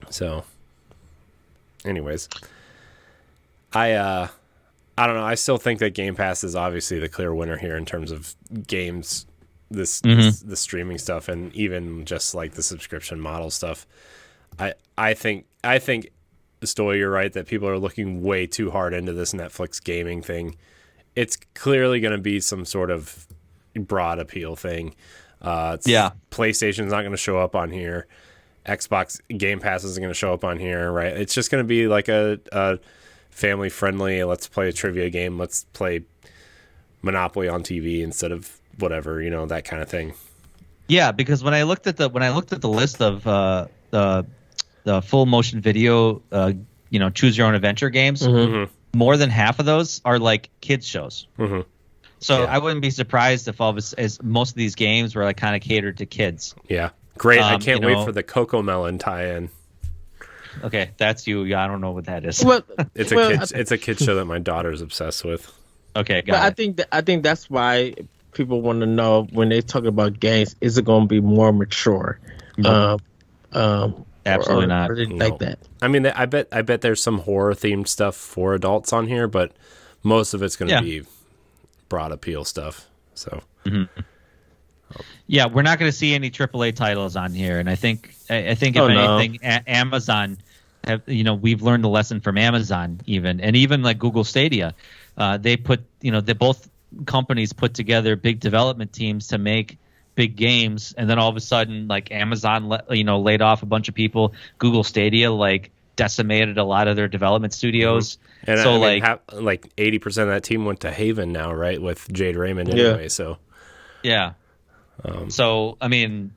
So, anyways, I don't know. I still think that Game Pass is obviously the clear winner here in terms of games, the streaming stuff, and even just like the subscription model stuff. I think Stoy, you're right that people are looking way too hard into this Netflix gaming thing. It's clearly going to be some sort of broad appeal thing. PlayStation's not going to show up on here. Xbox Game Pass isn't going to show up on here, right? It's just going to be like a family friendly. Let's play a trivia game. Let's play Monopoly on TV instead of whatever, that kind of thing. Yeah, because when I looked at the list of the full motion video, choose your own adventure games, more than half of those are like kids shows. Mm-hmm. So I wouldn't be surprised if as most of these games were like kind of catered to kids. Yeah, great. I can't wait for the Coco Melon tie-in. Okay, that's you. Yeah, I don't know what that is. Well, it's a kid show that my daughter's obsessed with. Okay, got it. I think that's why people want to know when they talk about games, is it going to be more mature? Absolutely not. Like that. I mean, I bet there's some horror themed stuff for adults on here, but most of it's going to be broad appeal stuff. So Yeah, we're not going to see any AAA titles on here, and I think if no. anything, Amazon have, we've learned the lesson from Amazon even like Google Stadia. They put, they both companies put together big development teams to make big games, and then all of a sudden, like Amazon, laid off a bunch of people. Google Stadia like decimated a lot of their development studios. And so like 80% of that team went to Haven now, right? With Jade Raymond anyway. So yeah. So I mean,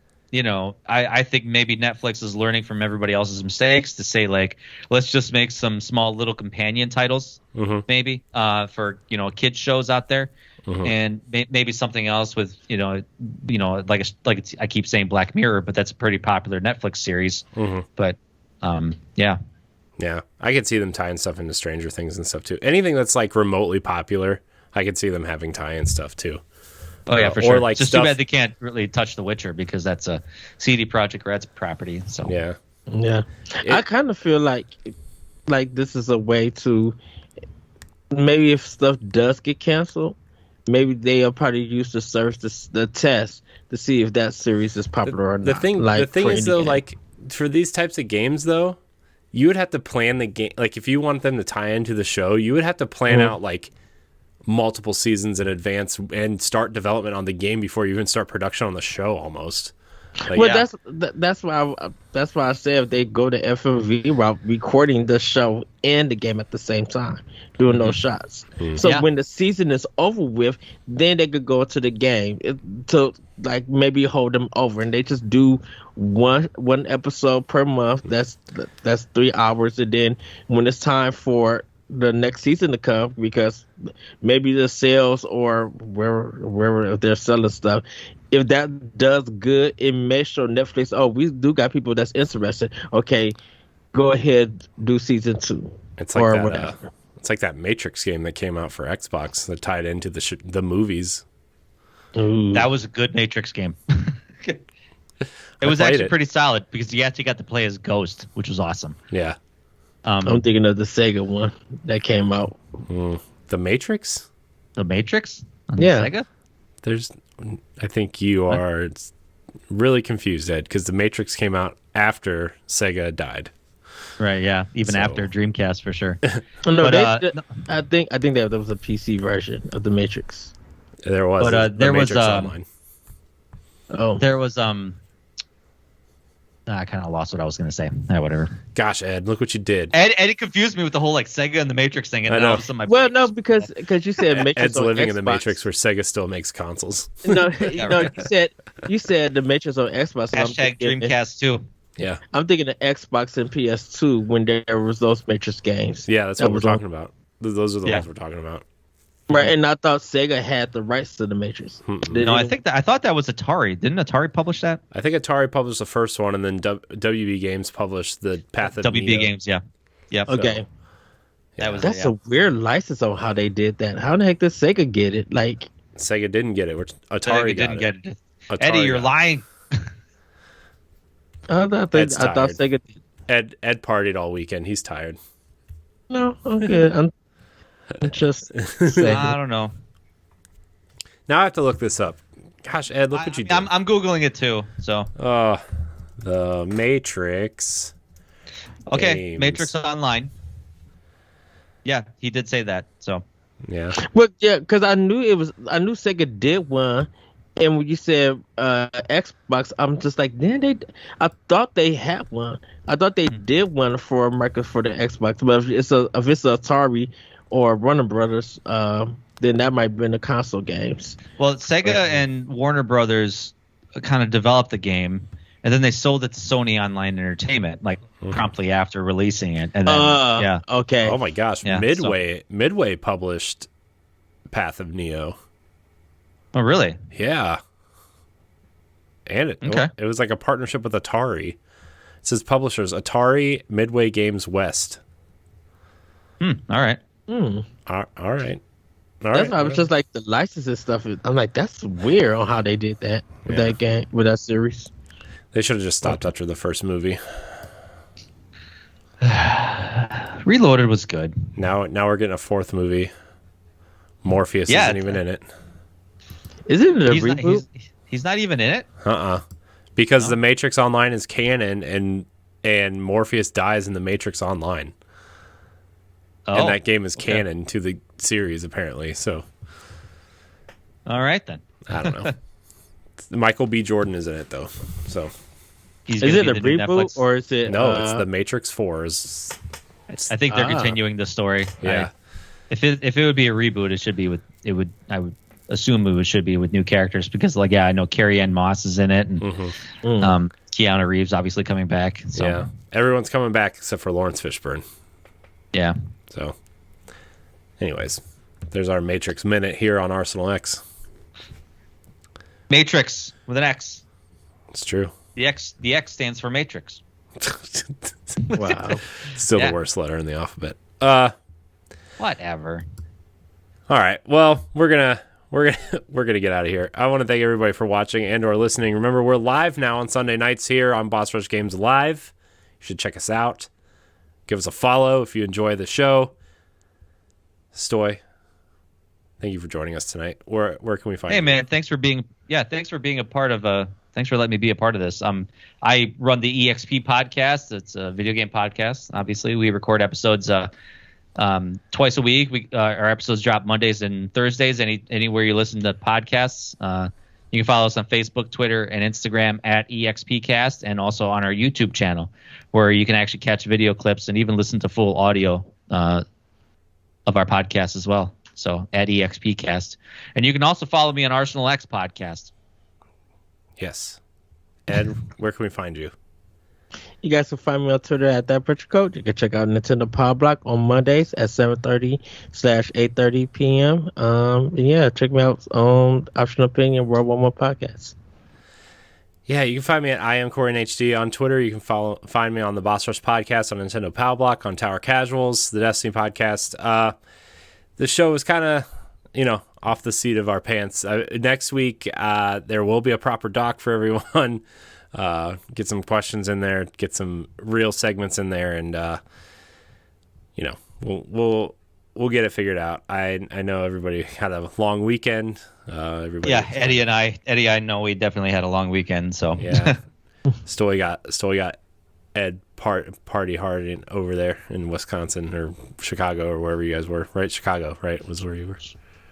I think maybe Netflix is learning from everybody else's mistakes to say like, let's just make some small little companion titles, maybe for kids shows out there, and maybe something else with I keep saying Black Mirror, but that's a pretty popular Netflix series. But yeah. Yeah, I could see them tying stuff into Stranger Things and stuff too. Anything that's like remotely popular, I could see them having tie-in stuff too. Oh yeah, for sure. Or like just stuff... too bad they can't really touch The Witcher because that's a CD Projekt Red's property. So yeah. I kind of feel like this is a way to maybe if stuff does get canceled, maybe they'll probably use the service the test to see if that series is popular or not. The thing is though, like for these types of games though, you would have to plan the game. Like if you want them to tie into the show, you would have to plan out like multiple seasons in advance and start development on the game before you even start production on the show almost. Like, well, that's why I said if they go to FMV route, recording the show and the game at the same time, doing those shots. So when the season is over with, then they could go to the game to like maybe hold them over, and they just do one episode per month. That's 3 hours, and then when it's time for the next season to come, because maybe the sales or wherever they're selling stuff, if that does good, it may show Netflix, oh, we do got people that's interested. Okay, go ahead, do season 2. It's like whatever. It's like that Matrix game that came out for Xbox that tied into the movies. Ooh. That was a good Matrix game. It was actually pretty solid because you actually got to play as Ghost, which was awesome. Yeah. I'm thinking of the Sega one that came out. The Matrix? The Matrix? On Sega? I think you are really confused, Ed, because the Matrix came out after Sega died. Right, yeah. Even after Dreamcast, for sure. No, I think that was a PC version of the Matrix. There was. But there was Online. There was I kind of lost what I was going to say. Whatever. Gosh, Ed, look what you did. Ed confused me with the whole like Sega and the Matrix thing. And I know. No, because you said Matrix. Ed's on living Xbox. in the Matrix where Sega still makes consoles. No, you said the Matrix on Xbox. Hashtag Dreamcast 2. Yeah. I'm thinking of Xbox and PS2 when there was those Matrix games. Yeah, that's what we're talking about. Those are the ones we're talking about. Right, and I thought Sega had the rights to the Matrix. No, I thought that was Atari. Didn't Atari publish that? I think Atari published the first one, and then WB Games published the Path of WB Neo. Games, yeah. Okay. So, that's a weird license on how they did that. How the heck did Sega get it? Like Sega didn't get it. Atari didn't get it. Eddie, you're lying. I thought Sega did. Ed partied all weekend. He's tired. No, I'm good. I'm just saying. I don't know. Now I have to look this up. Gosh, Ed, look what you did. I'm Googling it too. So. The Matrix. Okay, games. Matrix Online. Yeah, he did say that. So. Yeah. Well, yeah, because I knew Sega did one, and when you said Xbox, I'm just like, I thought they had one. I thought they did one for the Xbox, but if it's Atari or Warner Brothers, then that might have been the console games. Well, Sega and Warner Brothers kind of developed the game, and then they sold it to Sony Online Entertainment, like promptly after releasing it. And then, okay. Oh my gosh, Yeah, Midway published Path of Neo. Oh, really? Yeah. And it was like a partnership with Atari. It says publishers Atari, Midway Games West. All right. All right. That's why I was just like the licensing stuff. I'm like, that's weird on how they did that with that game, with that series. They should have just stopped after the first movie. Reloaded was good. Now we're getting a fourth movie Morpheus isn't even in it. Isn't it a reboot? He's not even in it. Because the Matrix Online is canon, and Morpheus dies in the Matrix Online. And that game is canon to the series, apparently. So, all right then. I don't know. Michael B. Jordan is in it though. So, is it a reboot or is it? No, it's the Matrix 4. I think they're continuing the story. Yeah. If it would be a reboot, it should be with it would. I would assume it should be with new characters because, like, I know Carrie-Anne Moss is in it, and Keanu Reeves obviously coming back. So. Yeah, everyone's coming back except for Lawrence Fishburne. Yeah. So, anyways, there's our Matrix Minute here on Arsenal X. Matrix with an X. It's true. The X stands for Matrix. Wow. Still the worst letter in the alphabet. Whatever. All right. Well, we're gonna get out of here. I want to thank everybody for watching and/or listening. Remember, we're live now on Sunday nights here on Boss Rush Games Live. You should check us out. Give us a follow if you enjoy the show. Stoy, thank you for joining us tonight. Where can we find you? Hey man, thanks for being a part of thanks for letting me be a part of this. I run the EXP podcast. It's a video game podcast. Obviously, we record episodes twice a week. Our episodes drop Mondays and Thursdays. Anywhere you listen to podcasts, you can follow us on Facebook, Twitter, and Instagram at EXPcast, and also on our YouTube channel, where you can actually catch video clips and even listen to full audio of our podcast as well. So at EXPcast, and you can also follow me on Arsenal X podcast. Yes. Ed, where can we find you? You guys can find me on Twitter at ThatPrettyCode. You can check out Nintendo Power Block on Mondays at 7:30/8:30 p.m. Yeah, check me out on Optional Opinion World War Podcast. Yeah, you can find me at IamCoreyHD on Twitter. You can find me on the Boss Rush Podcast on Nintendo Power Block, on Tower Casuals, the Destiny Podcast. The show is kind of, off the seat of our pants. Next week, there will be a proper doc for everyone. Get some questions in there, get some real segments in there, and we'll get it figured out. I know everybody had a long weekend. Eddie and I know we definitely had a long weekend. So yeah, Stoy got Ed party hard over there in Wisconsin or Chicago or wherever you guys were. Right, Chicago, right, was where you were.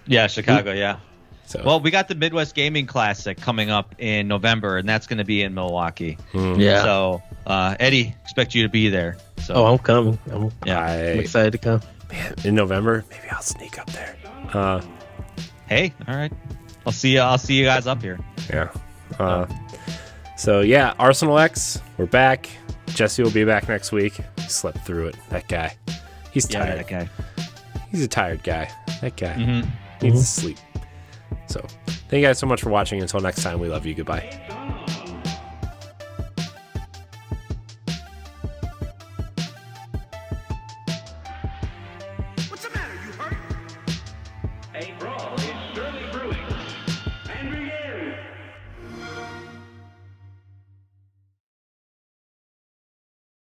Yeah, Chicago. Yeah. So. Well, we got the Midwest Gaming Classic coming up in November, and that's going to be in Milwaukee. Yeah. So, Eddie, expect you to be there. So. Oh, I'm coming. I'm excited to come. Man, in November, maybe I'll sneak up there. Hey, all right. I'll see you guys up here. Yeah. So yeah, Arsenal X, we're back. Jesse will be back next week. He slept through it. That guy. He's tired. That guy. He's a tired guy. That guy needs to sleep. So, thank you guys so much for watching. Until next time, we love you. Goodbye.